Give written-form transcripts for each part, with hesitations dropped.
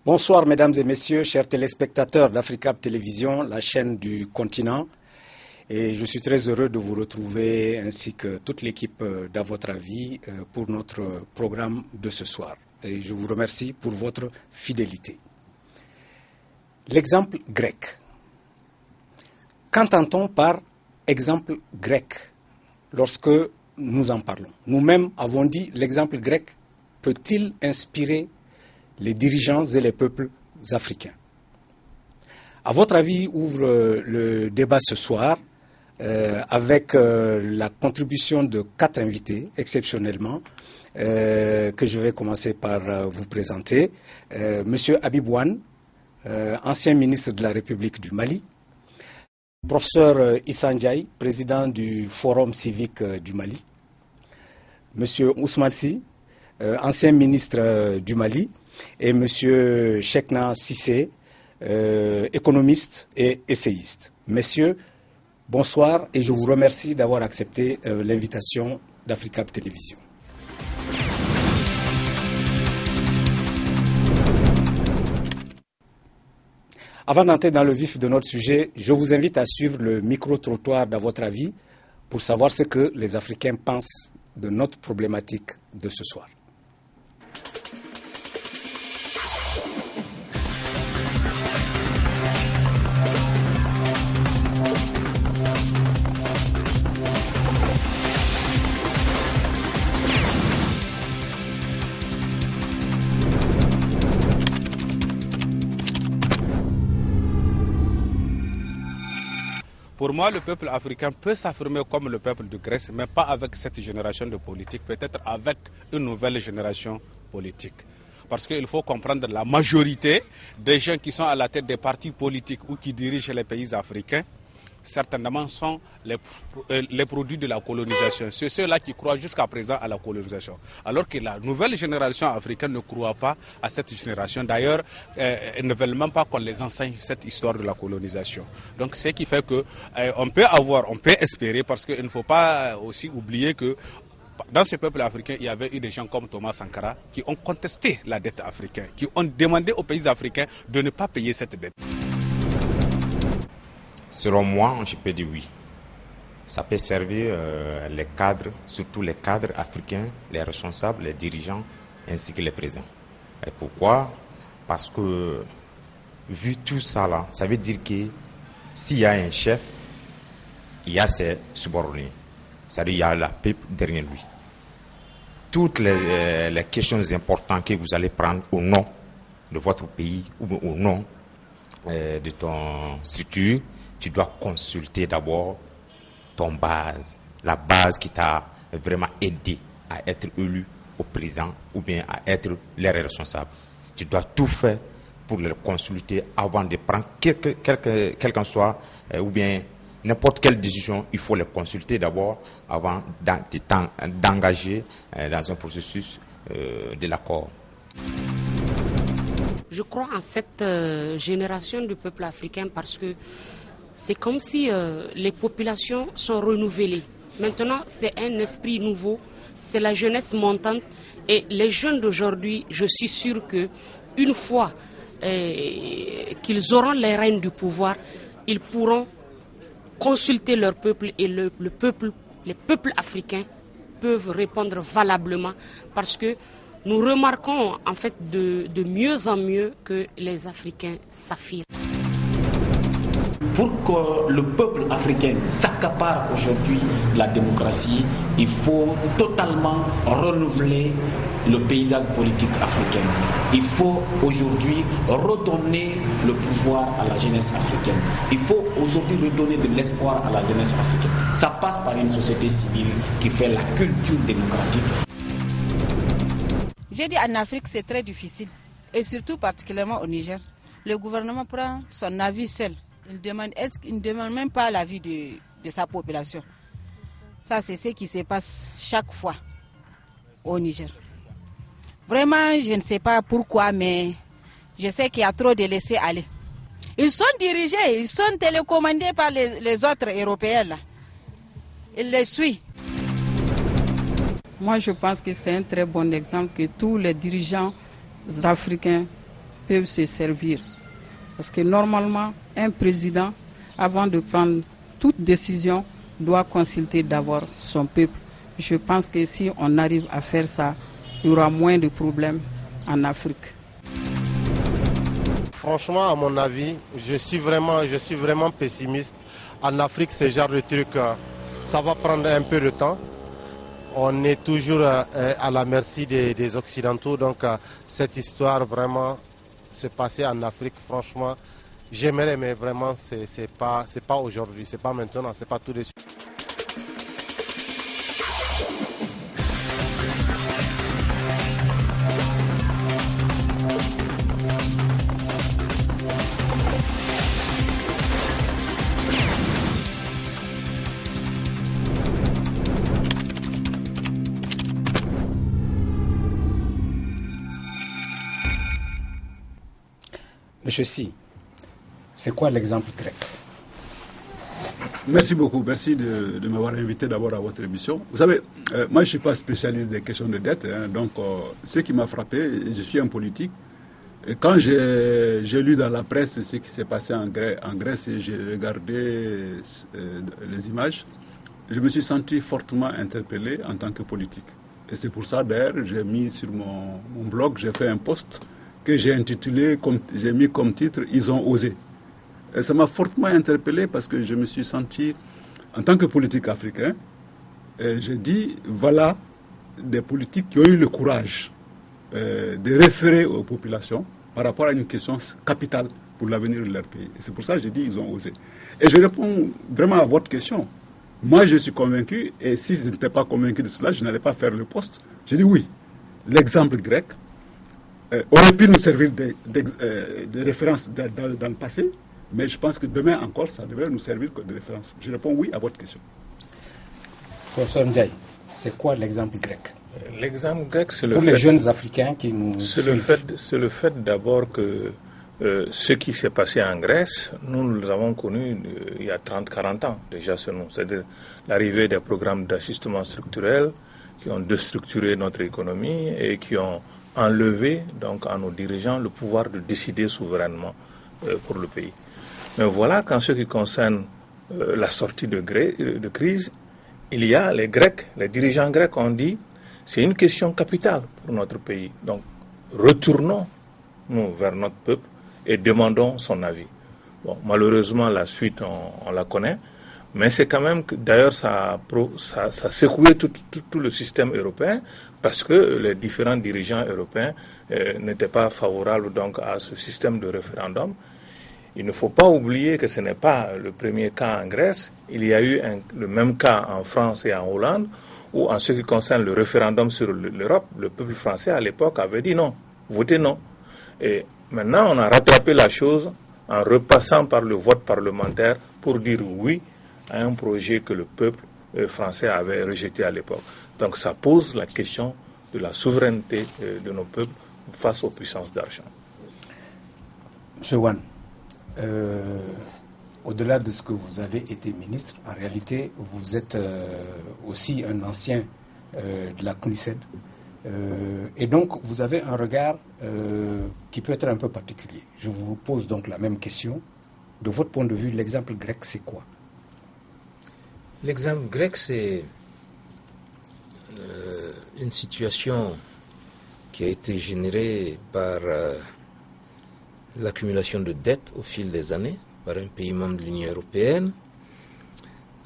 Bonsoir mesdames et messieurs, chers téléspectateurs d'Africab Télévision, la chaîne du continent. Et je suis très heureux de vous retrouver ainsi que toute l'équipe d'À votre avis pour notre programme de ce soir. Et je vous remercie pour votre fidélité. L'exemple grec. Qu'entend-on par exemple grec lorsque nous en parlons? Nous-mêmes avons dit l'exemple grec peut-il inspirer les dirigeants et les peuples africains? À votre avis, ouvre le débat ce soir avec la contribution de 4 invités, exceptionnellement, que je vais commencer par vous présenter. Monsieur Habib Ouane, ancien ministre de la République du Mali. Professeur Issa Ndiaye, président du Forum civique du Mali. Monsieur Ousmane Sy, ancien ministre du Mali. Et monsieur Chekna Cissé, économiste et essayiste. Messieurs, bonsoir et je vous remercie d'avoir accepté l'invitation d'Africab Télévision. Avant d'entrer dans le vif de notre sujet, je vous invite à suivre le micro-trottoir d'À votre avis pour savoir ce que les Africains pensent de notre problématique de ce soir. Pour moi, le peuple africain peut s'affirmer comme le peuple de Grèce, mais pas avec cette génération de politique, peut-être avec une nouvelle génération politique. Parce qu'il faut comprendre la majorité des gens qui sont à la tête des partis politiques ou qui dirigent les pays africains, certainement sont les produits de la colonisation. C'est ceux-là qui croient jusqu'à présent à la colonisation. Alors que la nouvelle génération africaine ne croit pas à cette génération. D'ailleurs, elles ne veulent même pas qu'on les enseigne cette histoire de la colonisation. Donc, ce qui fait que on peut espérer, parce qu'il ne faut pas aussi oublier que dans ce peuple africain, il y avait eu des gens comme Thomas Sankara qui ont contesté la dette africaine, qui ont demandé aux pays africains de ne pas payer cette dette. Selon moi, je peux dire oui. Ça peut servir les cadres, surtout les cadres africains, les responsables, les dirigeants, ainsi que les présidents. Et pourquoi? Parce que, vu tout ça là, ça veut dire que s'il y a un chef, il y a ses subordonnés. C'est-à-dire qu'il y a la peuple derrière lui. Toutes les questions importantes que vous allez prendre au nom de votre pays ou au nom de ton structure, tu dois consulter d'abord ton base, la base qui t'a vraiment aidé à être élu au président ou bien à être les responsables. Tu dois tout faire pour les consulter avant de prendre quel qu'en soit ou bien n'importe quelle décision. Il faut les consulter d'abord avant d'engager dans un processus de l'accord. Je crois en cette génération du peuple africain parce que c'est comme si les populations sont renouvelées. Maintenant, c'est un esprit nouveau, c'est la jeunesse montante. Et les jeunes d'aujourd'hui, je suis sûr qu'une fois qu'ils auront les rênes du pouvoir, ils pourront consulter leur peuple et les peuples africains peuvent répondre valablement parce que nous remarquons en fait de mieux en mieux que les Africains s'affirment. Pour que le peuple africain s'accapare aujourd'hui de la démocratie, il faut totalement renouveler le paysage politique africain. Il faut aujourd'hui redonner le pouvoir à la jeunesse africaine. Il faut aujourd'hui redonner de l'espoir à la jeunesse africaine. Ça passe par une société civile qui fait la culture démocratique. J'ai dit en Afrique c'est très difficile et surtout particulièrement au Niger. Le gouvernement prend son avis seul. Il ne demande même pas l'avis de sa population. Ça, c'est ce qui se passe chaque fois au Niger. Vraiment, je ne sais pas pourquoi, mais je sais qu'il y a trop de laisser aller. Ils sont dirigés, ils sont télécommandés par les autres Européens. Là. Ils les suivent. Moi, je pense que c'est un très bon exemple que tous les dirigeants africains peuvent se servir. Parce que normalement, un président, avant de prendre toute décision, doit consulter d'abord son peuple. Je pense que si on arrive à faire ça, il y aura moins de problèmes en Afrique. Franchement, à mon avis, je suis vraiment pessimiste. En Afrique, ce genre de truc, ça va prendre un peu de temps. On est toujours à la merci des Occidentaux. Donc, cette histoire vraiment se passer en Afrique, franchement, j'aimerais, mais vraiment, c'est pas aujourd'hui, c'est pas maintenant, c'est pas tout de suite. Monsieur Si, c'est quoi l'exemple grec? Merci beaucoup, merci de m'avoir invité d'abord à votre émission. Vous savez, moi je ne suis pas spécialiste des questions de dette, donc ce qui m'a frappé, je suis un politique, et quand j'ai lu dans la presse ce qui s'est passé en Grèce et j'ai regardé les images, je me suis senti fortement interpellé en tant que politique. Et c'est pour ça d'ailleurs, j'ai mis sur mon blog, j'ai fait un post que j'ai intitulé, j'ai mis comme titre « Ils ont osé ». Et ça m'a fortement interpellé parce que je me suis senti, en tant que politique africain, j'ai dit, voilà des politiques qui ont eu le courage de référer aux populations par rapport à une question capitale pour l'avenir de leur pays. Et c'est pour ça que j'ai dit, ils ont osé. Et je réponds vraiment à votre question. Moi, je suis convaincu, et si je n'étais pas convaincu de cela, je n'allais pas faire le poste. J'ai dit oui, l'exemple grec aurait pu nous servir de référence dans le passé, mais je pense que demain encore, ça devrait nous servir de référence. Je réponds oui à votre question. Professeur Ndiaye, c'est quoi l'exemple grec? L'exemple grec, c'est le pour fait... les jeunes Africains qui nous suivent. C'est le fait d'abord que ce qui s'est passé en Grèce, nous l'avons connu il y a 30-40 ans, déjà c'est nous. C'est-à-dire l'arrivée des programmes d'assistement structurel qui ont déstructuré notre économie et qui ont enlevé donc à nos dirigeants le pouvoir de décider souverainement pour le pays. Mais voilà qu'en ce qui concerne la sortie de crise, il y a les Grecs, les dirigeants grecs ont dit c'est une question capitale pour notre pays. Donc retournons-nous vers notre peuple et demandons son avis. Bon, malheureusement, la suite, on la connaît, mais c'est quand même que, d'ailleurs, ça a secoué tout le système européen parce que les différents dirigeants européens n'étaient pas favorables donc à ce système de référendum. Il ne faut pas oublier que ce n'est pas le premier cas en Grèce. Il y a eu le même cas en France et en Hollande, où en ce qui concerne le référendum sur l'Europe, le peuple français à l'époque avait dit non, votez non. Et maintenant, on a rattrapé la chose en repassant par le vote parlementaire pour dire oui à un projet que le peuple français avait rejeté à l'époque. Donc ça pose la question de la souveraineté de nos peuples face aux puissances d'argent. M. Wan, au-delà de ce que vous avez été ministre, en réalité, vous êtes aussi un ancien de la CNUSED. Et donc, vous avez un regard qui peut être un peu particulier. Je vous pose donc la même question. De votre point de vue, l'exemple grec, c'est quoi? L'exemple grec, c'est une situation qui a été générée par l'accumulation de dettes au fil des années par un pays membre de l'Union européenne,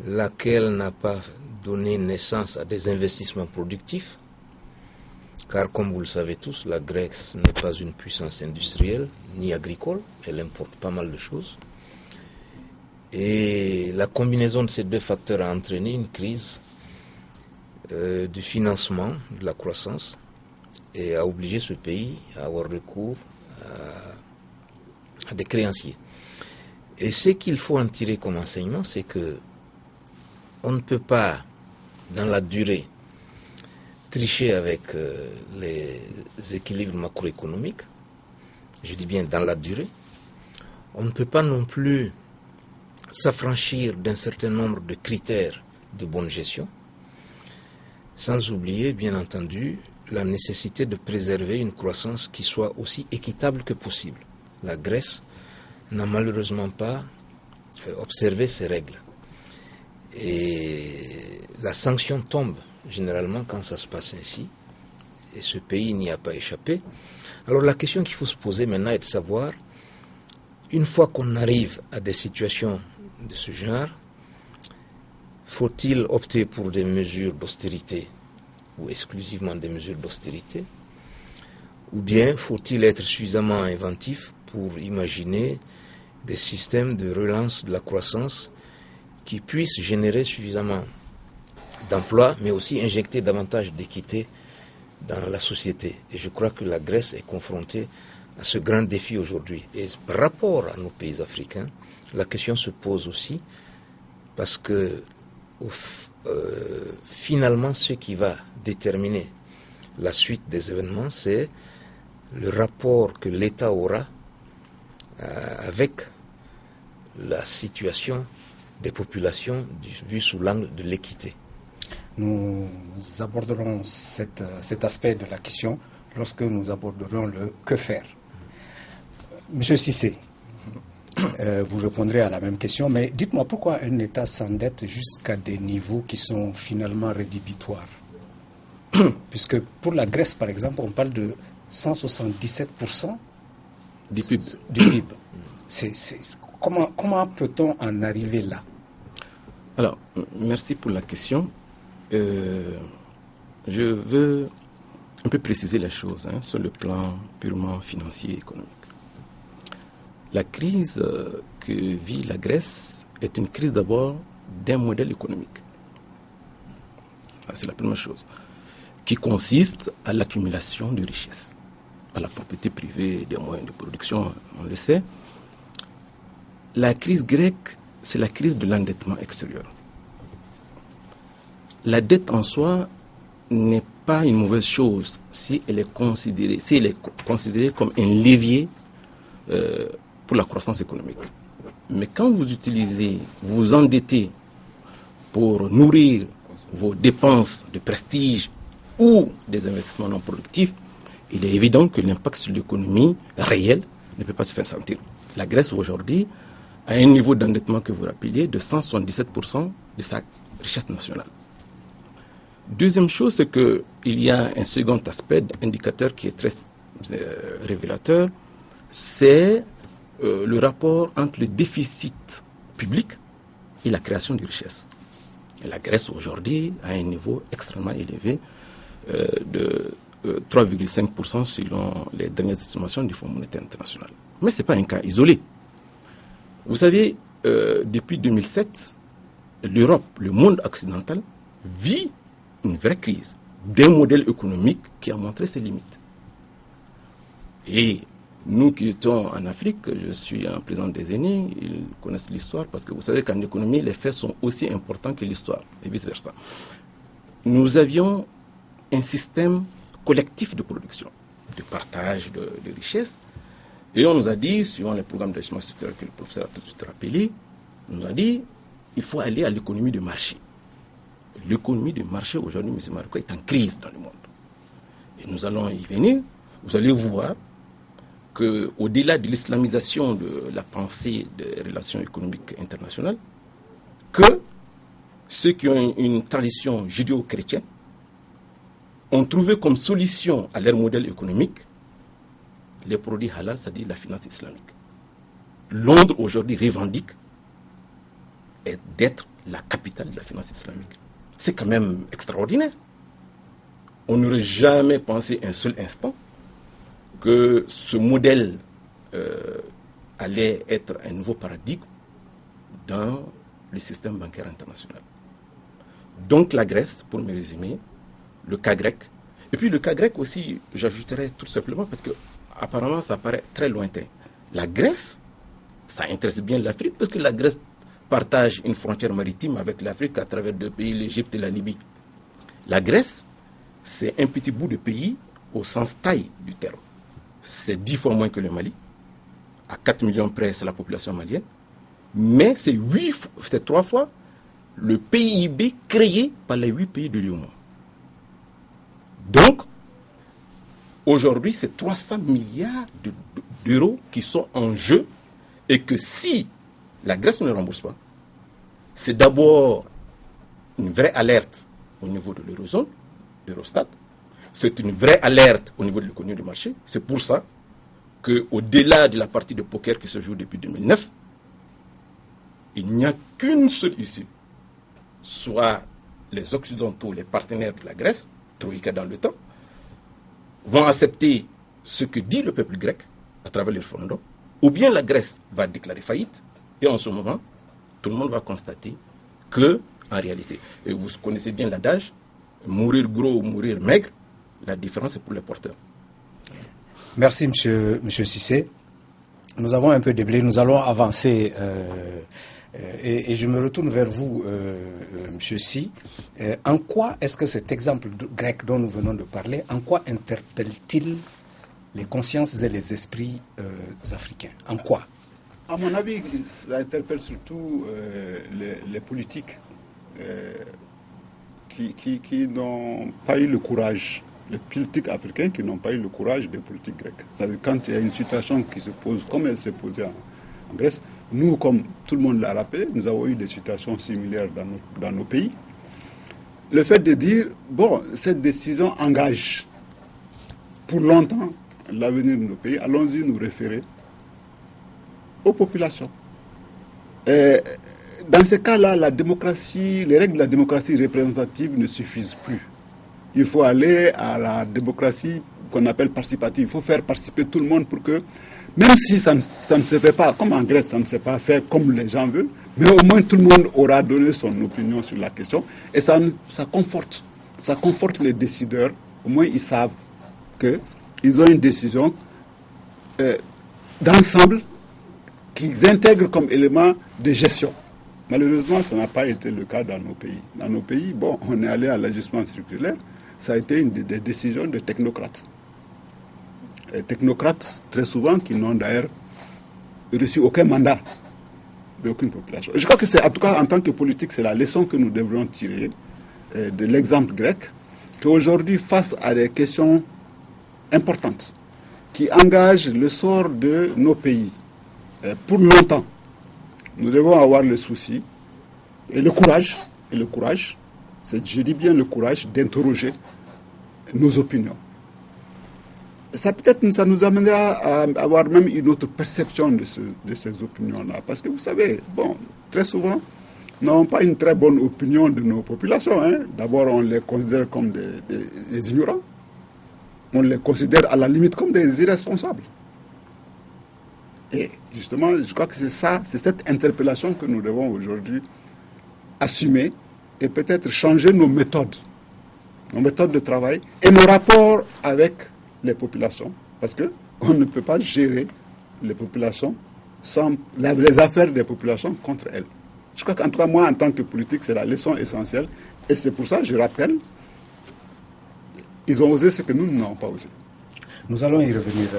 laquelle n'a pas donné naissance à des investissements productifs, car comme vous le savez tous, la Grèce n'est pas une puissance industrielle ni agricole, elle importe pas mal de choses. Et la combinaison de ces deux facteurs a entraîné une crise du financement, de la croissance, et a obligé ce pays à avoir recours à des créanciers. Et ce qu'il faut en tirer comme enseignement, c'est que on ne peut pas, dans la durée, tricher avec les équilibres macroéconomiques. Je dis bien dans la durée. On ne peut pas non plus s'affranchir d'un certain nombre de critères de bonne gestion, sans oublier, bien entendu, la nécessité de préserver une croissance qui soit aussi équitable que possible. La Grèce n'a malheureusement pas observé ces règles. Et la sanction tombe généralement quand ça se passe ainsi. Et ce pays n'y a pas échappé. Alors la question qu'il faut se poser maintenant est de savoir, une fois qu'on arrive à des situations de ce genre, faut-il opter pour des mesures d'austérité ou exclusivement des mesures d'austérité, ou bien faut-il être suffisamment inventif pour imaginer des systèmes de relance de la croissance qui puissent générer suffisamment d'emplois, mais aussi injecter davantage d'équité dans la société. Et je crois que la Grèce est confrontée à ce grand défi aujourd'hui. Et par rapport à nos pays africains, la question se pose aussi parce que finalement, ce qui va déterminer la suite des événements, c'est le rapport que l'État aura avec la situation des populations vue sous l'angle de l'équité. Nous aborderons cet aspect de la question lorsque nous aborderons le que faire. Monsieur Cissé, vous répondrez à la même question, mais dites-moi pourquoi un État s'endette jusqu'à des niveaux qui sont finalement rédhibitoires? Puisque pour la Grèce, par exemple, on parle de 177% du PIB. Comment peut-on en arriver là? Alors, merci pour la question. Je veux un peu préciser les choses sur le plan purement financier et économique. La crise que vit la Grèce est une crise d'abord d'un modèle économique. Ça, c'est la première chose, qui consiste à l'accumulation de richesses, à la propriété privée des moyens de production, on le sait. La crise grecque, c'est la crise de l'endettement extérieur. La dette en soi n'est pas une mauvaise chose si elle est considérée comme un levier pour la croissance économique. Mais quand vous vous endettez pour nourrir vos dépenses de prestige ou des investissements non productifs, il est évident que l'impact sur l'économie réelle ne peut pas se faire sentir. La Grèce aujourd'hui a un niveau d'endettement que vous rappeliez de 177% de sa richesse nationale. Deuxième chose, c'est qu'il y a un second aspect d'indicateur qui est très révélateur, c'est le rapport entre le déficit public et la création de richesses. Et la Grèce aujourd'hui a un niveau extrêmement élevé de 3,5% selon les dernières estimations du Fonds monétaire international. Mais ce n'est pas un cas isolé. Vous savez, depuis 2007, l'Europe, le monde occidental, vit une vraie crise d'un modèle économique qui a montré ses limites. Et nous qui étions en Afrique, je suis un président des aînés, ils connaissent l'histoire parce que vous savez qu'en économie, les faits sont aussi importants que l'histoire et vice-versa. Nous avions un système collectif de production, de partage de richesses, et on nous a dit, suivant les programmes d'ajustement structurel que le professeur a tout de suite rappelé, on nous a dit il faut aller à l'économie de marché. L'économie de marché aujourd'hui, M. Marco, est en crise dans le monde. Et nous allons y venir. Vous allez voir qu'au-delà de l'islamisation de la pensée des relations économiques internationales, que ceux qui ont une tradition judéo-chrétienne ont trouvé comme solution à leur modèle économique les produits halal, c'est-à-dire la finance islamique. Londres aujourd'hui revendique d'être la capitale de la finance islamique. C'est quand même extraordinaire. On n'aurait jamais pensé un seul instant que ce modèle allait être un nouveau paradigme dans le système bancaire international. Donc la Grèce, pour me résumer, le cas grec, et puis le cas grec aussi, j'ajouterais tout simplement, parce que apparemment ça paraît très lointain. La Grèce, ça intéresse bien l'Afrique, parce que la Grèce partage une frontière maritime avec l'Afrique à travers deux pays, l'Égypte et la Libye. La Grèce, c'est un petit bout de pays au sens taille du terme. C'est 10 fois moins que le Mali. À 4 millions près, c'est la population malienne. Mais c'est 3 fois le PIB créé par les 8 pays de l'UEMOA. Donc, Aujourd'hui, c'est 300 milliards d'euros qui sont en jeu et que si la Grèce ne rembourse pas, c'est d'abord une vraie alerte au niveau de l'eurozone, l'Eurostat. C'est une vraie alerte au niveau de l'économie du marché. C'est pour ça qu'au-delà de la partie de poker qui se joue depuis 2009, il n'y a qu'une seule issue. Soit les Occidentaux, les partenaires de la Grèce, Troïka dans le temps, vont accepter ce que dit le peuple grec à travers le référendum, ou bien la Grèce va déclarer faillite, et en ce moment, tout le monde va constater que, en réalité, et vous connaissez bien l'adage, mourir gros ou mourir maigre, la différence est pour les porteurs. Merci, monsieur Cissé. Nous avons un peu déblé, nous allons avancer et je me retourne vers vous, monsieur Si. En quoi est-ce que cet exemple grec dont nous venons de parler, en quoi interpelle-t-il les consciences et les esprits africains? En quoi? À mon avis, ça interpelle surtout les politiques qui n'ont pas eu le courage, les politiques africains qui n'ont pas eu le courage des politiques grecques. C'est-à-dire quand il y a une situation qui se pose comme elle s'est posée en Grèce, nous, comme tout le monde l'a rappelé, nous avons eu des situations similaires dans nos pays. Le fait de dire, bon, cette décision engage pour longtemps l'avenir de nos pays, allons-y nous référer aux populations. Et dans ce cas-là, la démocratie, les règles de la démocratie représentative ne suffisent plus. Il faut aller à la démocratie qu'on appelle participative. Il faut faire participer tout le monde pour que, même si ça ne se fait pas, comme en Grèce, ça ne se fait pas faire comme les gens veulent, mais au moins tout le monde aura donné son opinion sur la question. Et ça conforte les décideurs. Au moins, ils savent qu'ils ont une décision d'ensemble qu'ils intègrent comme élément de gestion. Malheureusement, ça n'a pas été le cas dans nos pays. Dans nos pays, bon, on est allé à l'ajustement structurel, ça a été une des décisions de technocrates. Et technocrates, très souvent, qui n'ont d'ailleurs reçu aucun mandat d'aucune population. Je crois que c'est, en tout cas, en tant que politique, c'est la leçon que nous devrions tirer de l'exemple grec, qu'aujourd'hui, face à des questions importantes, qui engagent le sort de nos pays pour longtemps, nous devons avoir le souci et le courage, je dis bien le courage d'interroger nos opinions. Ça peut-être ça nous amènera à avoir même une autre perception de ces opinions-là. Parce que vous savez, bon, très souvent, nous n'avons pas une très bonne opinion de nos populations. Hein. D'abord, on les considère comme des ignorants. On les considère à la limite comme des irresponsables. Et justement, je crois que c'est cette interpellation que nous devons aujourd'hui assumer et peut-être changer nos méthodes de travail et nos rapports avec les populations. Parce qu'on ne peut pas gérer les populations sans les affaires des populations contre elles. Je crois qu'en tout cas, moi, en tant que politique, c'est la leçon essentielle. Et c'est pour ça que je rappelle, ils ont osé ce que nous n'avons pas osé. Nous allons y revenir,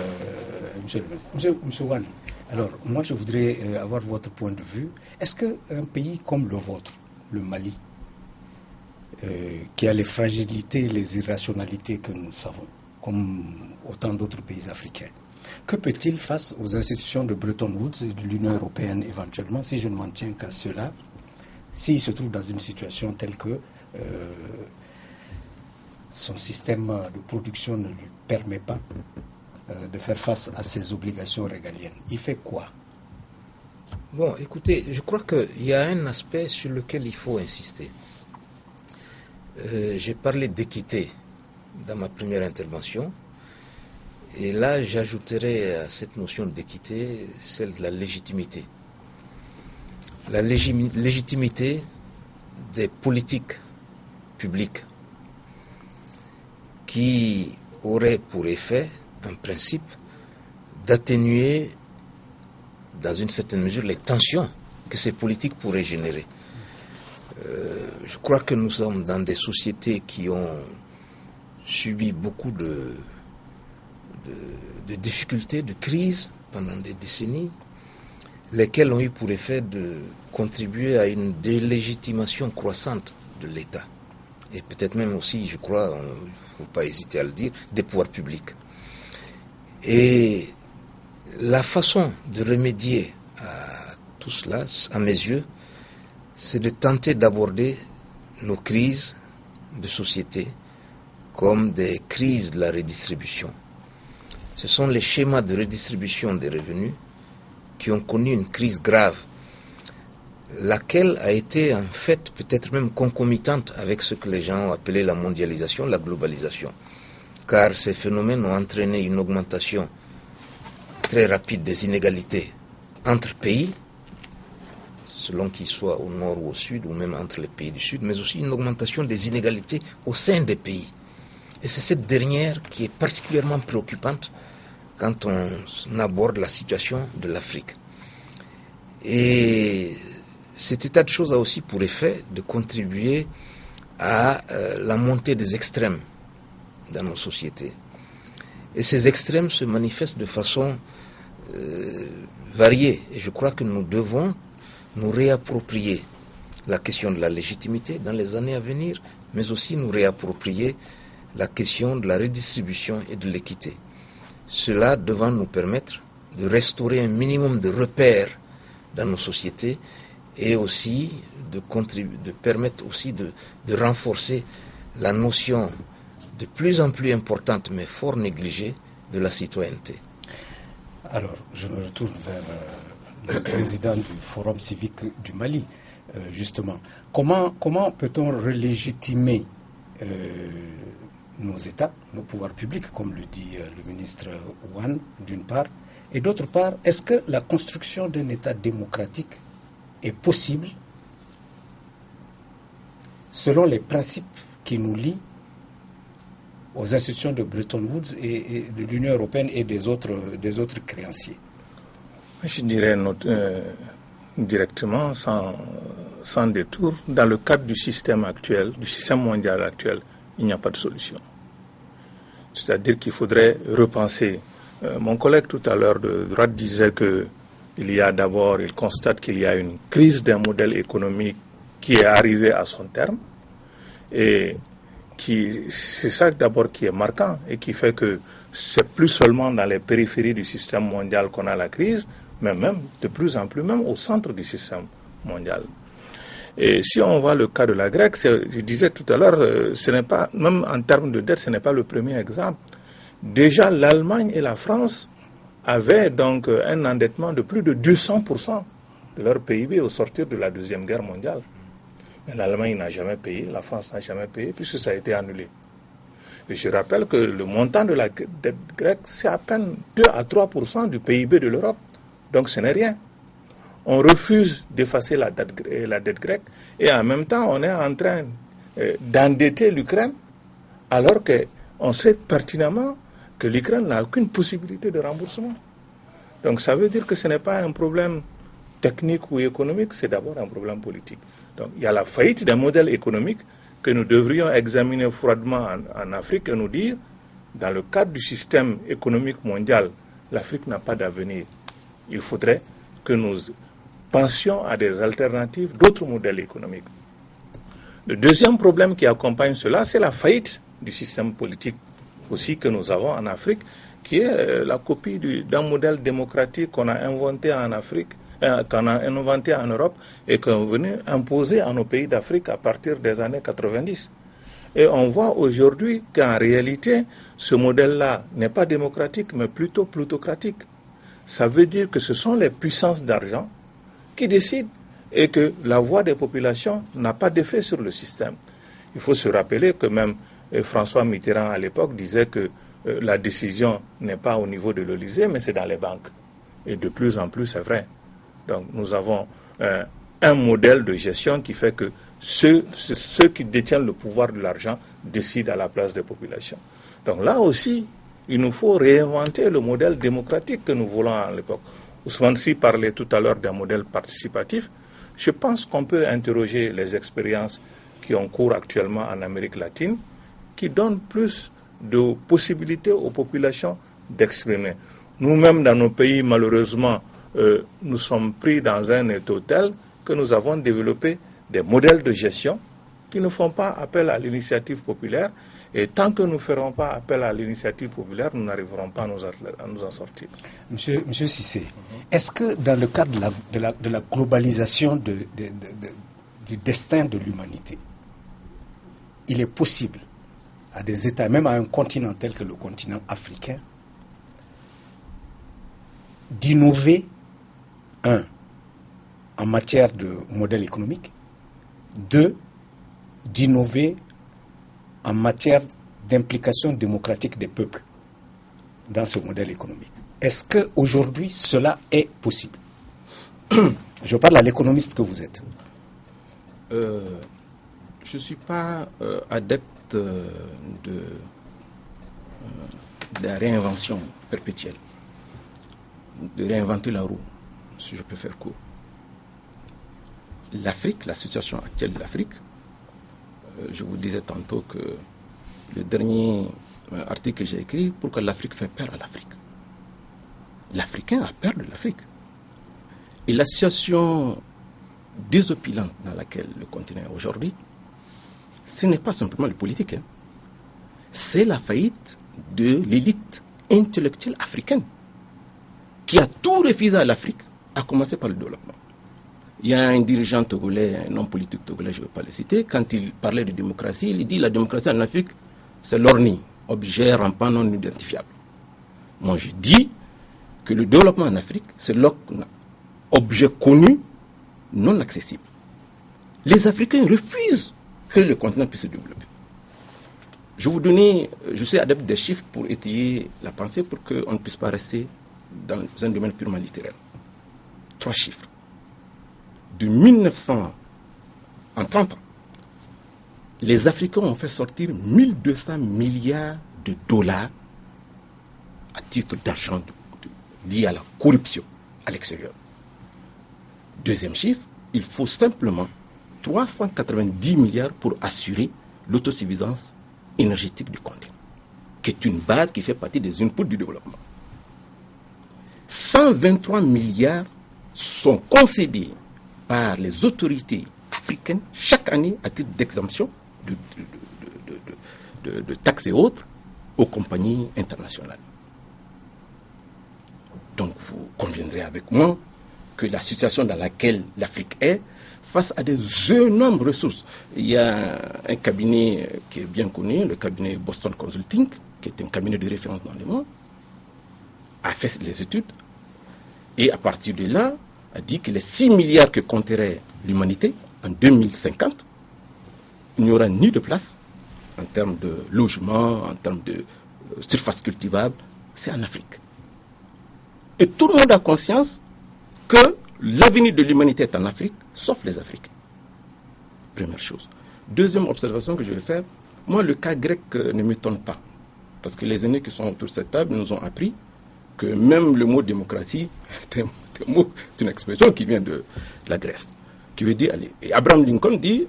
monsieur le ministre. Monsieur Wan, alors, moi, je voudrais avoir votre point de vue. Est-ce qu'un pays comme le vôtre, le Mali, qui a les fragilités, les irrationalités que nous savons, comme autant d'autres pays africains, que peut-il face aux institutions de Bretton Woods et de l'Union européenne éventuellement, si je ne m'en tiens qu'à cela, s'il se trouve dans une situation telle que son système de production ne lui permet pas de faire face à ses obligations régaliennes? Il fait quoi? Bon, écoutez, je crois qu'il y a un aspect sur lequel il faut insister. J'ai parlé d'équité dans ma première intervention. Et là, j'ajouterai à cette notion d'équité celle de la légitimité. La légitimité des politiques publiques qui auraient pour effet, en principe, d'atténuer dans une certaine mesure les tensions que ces politiques pourraient générer. Je crois que nous sommes dans des sociétés qui ont subi beaucoup de difficultés, de crises pendant des décennies, lesquelles ont eu pour effet de contribuer à une délégitimation croissante de l'État. Et peut-être même aussi, je crois, il ne faut pas hésiter à le dire, des pouvoirs publics. Et la façon de remédier à tout cela, à mes yeux, c'est de tenter d'aborder nos crises de société comme des crises de la redistribution. Ce sont les schémas de redistribution des revenus qui ont connu une crise grave, laquelle a été en fait peut-être même concomitante avec ce que les gens ont appelé la mondialisation, la globalisation. Car ces phénomènes ont entraîné une augmentation très rapide des inégalités entre pays, selon qu'ils soient au nord ou au sud, ou même entre les pays du sud, mais aussi une augmentation des inégalités au sein des pays. Et c'est cette dernière qui est particulièrement préoccupante quand on aborde la situation de l'Afrique. Et cet état de choses a aussi pour effet de contribuer à la montée des extrêmes dans nos sociétés. Et ces extrêmes se manifestent de façon variée. Et je crois que nous devons nous réapproprier la question de la légitimité dans les années à venir, mais aussi nous réapproprier la question de la redistribution et de l'équité. Cela devant nous permettre de restaurer un minimum de repères dans nos sociétés et aussi de permettre aussi de renforcer la notion de plus en plus importante mais fort négligée de la citoyenneté. Alors, je me retourne vers le président du Forum civique du Mali, justement. Comment peut-on relégitimer nos États, nos pouvoirs publics, comme le dit le ministre Ouane, d'une part, et d'autre part, est-ce que la construction d'un État démocratique est possible selon les principes qui nous lient aux institutions de Bretton Woods et de l'Union européenne et des autres créanciers? Je dirais directement, sans détour, dans le cadre du système actuel, du système mondial actuel, il n'y a pas de solution. C'est-à-dire qu'il faudrait repenser. Mon collègue tout à l'heure de droite disait il constate qu'il y a une crise d'un modèle économique qui est arrivé à son terme. Et c'est ça d'abord qui est marquant et qui fait que c'est plus seulement dans les périphéries du système mondial qu'on a la crise, mais même de plus en plus même au centre du système mondial. Et si on voit le cas de la Grèce, je disais tout à l'heure, ce n'est pas, même en termes de dette, ce n'est pas le premier exemple. Déjà, l'Allemagne et la France avaient donc un endettement de plus de 200% de leur PIB au sortir de la Deuxième Guerre mondiale. Mais l'Allemagne n'a jamais payé, la France n'a jamais payé, puisque ça a été annulé. Et je rappelle que le montant de la dette grecque, c'est à peine 2 à 3% du PIB de l'Europe. Donc ce n'est rien. On refuse d'effacer la dette grecque et en même temps, on est en train d'endetter l'Ukraine, alors qu'on sait pertinemment que l'Ukraine n'a aucune possibilité de remboursement. Donc ça veut dire que ce n'est pas un problème technique ou économique, c'est d'abord un problème politique. Donc il y a la faillite d'un modèle économique que nous devrions examiner froidement en Afrique et nous dire, dans le cadre du système économique mondial, l'Afrique n'a pas d'avenir. Il faudrait que nous pensions à des alternatives, d'autres modèles économiques. Le deuxième problème qui accompagne cela, c'est la faillite du système politique aussi que nous avons en Afrique, qui est la copie d'un modèle démocratique qu'on a inventé en Afrique, qu'on a inventé en Europe et qu'on est venu imposer à nos pays d'Afrique à partir des années 90. Et on voit aujourd'hui qu'en réalité, ce modèle-là n'est pas démocratique, mais plutôt plutocratique. Ça veut dire que ce sont les puissances d'argent qui décident et que la voix des populations n'a pas d'effet sur le système. Il faut se rappeler que même François Mitterrand à l'époque disait que la décision n'est pas au niveau de l'Élysée, mais c'est dans les banques. Et de plus en plus, c'est vrai. Donc nous avons un modèle de gestion qui fait que ceux qui détiennent le pouvoir de l'argent décident à la place des populations. Donc là aussi, il nous faut réinventer le modèle démocratique que nous voulons à l'époque. Ousmane Sy parlait tout à l'heure d'un modèle participatif. Je pense qu'on peut interroger les expériences qui ont cours actuellement en Amérique latine, qui donnent plus de possibilités aux populations d'exprimer. Nous-mêmes, dans nos pays, malheureusement, nous sommes pris dans un état tel que nous avons développé des modèles de gestion qui ne font pas appel à l'initiative populaire Et tant que nous ne ferons pas appel à l'initiative populaire, nous n'arriverons pas à nous en sortir. Monsieur Cissé, est-ce que dans le cadre de la globalisation du destin de l'humanité, il est possible à des États, même à un continent tel que le continent africain, d'innover, en matière de modèle économique, 2, d'innover en matière d'implication démocratique des peuples dans ce modèle économique. Est-ce qu'aujourd'hui, cela est possible? Je parle à l'économiste que vous êtes. Je ne suis pas adepte de la réinvention perpétuelle, de réinventer la roue, si je peux faire court. L'Afrique, la situation actuelle de l'Afrique, je vous disais tantôt que le dernier article que j'ai écrit, pourquoi l'Afrique fait peur à l'Afrique. L'Africain a peur de l'Afrique. Et la situation désopilante dans laquelle le continent est aujourd'hui, ce n'est pas simplement le politique. C'est la faillite de l'élite intellectuelle africaine qui a tout refusé à l'Afrique, à commencer par le développement. Il y a un dirigeant togolais, un homme politique togolais, je ne vais pas le citer, quand il parlait de démocratie, il dit la démocratie en Afrique, c'est l'ORNI, objet rampant non identifiable. Moi, je dis que le développement en Afrique, c'est l'objet connu, non accessible. Les Africains refusent que le continent puisse se développer. Je suis adepte des chiffres pour étayer la pensée, pour qu'on ne puisse pas rester dans un domaine purement littéraire. 3 chiffres. De 1900, en 30 ans, les Africains ont fait sortir 1200 milliards de dollars à titre d'argent lié à la corruption à l'extérieur. Deuxième chiffre, il faut simplement 390 milliards pour assurer l'autosuffisance énergétique du continent, qui est une base qui fait partie des inputs du développement. 123 milliards sont concédés par les autorités africaines chaque année à titre d'exemption de taxes et autres aux compagnies internationales. Donc vous conviendrez avec moi que la situation dans laquelle l'Afrique est, face à des énormes ressources, il y a un cabinet qui est bien connu, le cabinet Boston Consulting, qui est un cabinet de référence dans le monde, a fait les études et à partir de là, a dit que les 6 milliards que compterait l'humanité en 2050, il n'y aura ni de place en termes de logement, en termes de surface cultivable, c'est en Afrique. Et tout le monde a conscience que l'avenir de l'humanité est en Afrique, sauf les Africains. Première chose. Deuxième observation que je vais faire, moi le cas grec ne m'étonne pas, parce que les aînés qui sont autour de cette table nous ont appris que même le mot démocratie est une expression qui vient de la Grèce, qui veut dire aller. Et Abraham Lincoln dit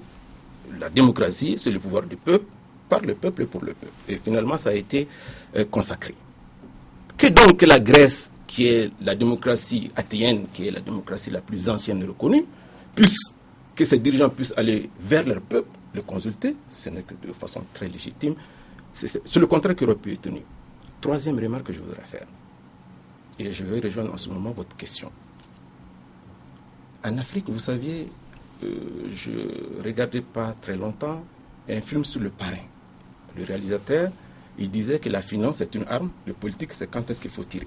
la démocratie, c'est le pouvoir du peuple, par le peuple et pour le peuple. Et finalement, ça a été consacré. Que donc la Grèce, qui est la démocratie athéenne, qui est la démocratie la plus ancienne reconnue, que ses dirigeants puissent aller vers leur peuple, le consulter, ce n'est que de façon très légitime. C'est le contraire qui aurait pu être tenu. Troisième remarque que je voudrais faire, et je vais rejoindre en ce moment votre question. En Afrique, vous saviez, je ne regardais pas très longtemps un film sur le parrain. Le réalisateur, il disait que la finance est une arme, le politique c'est quand est-ce qu'il faut tirer.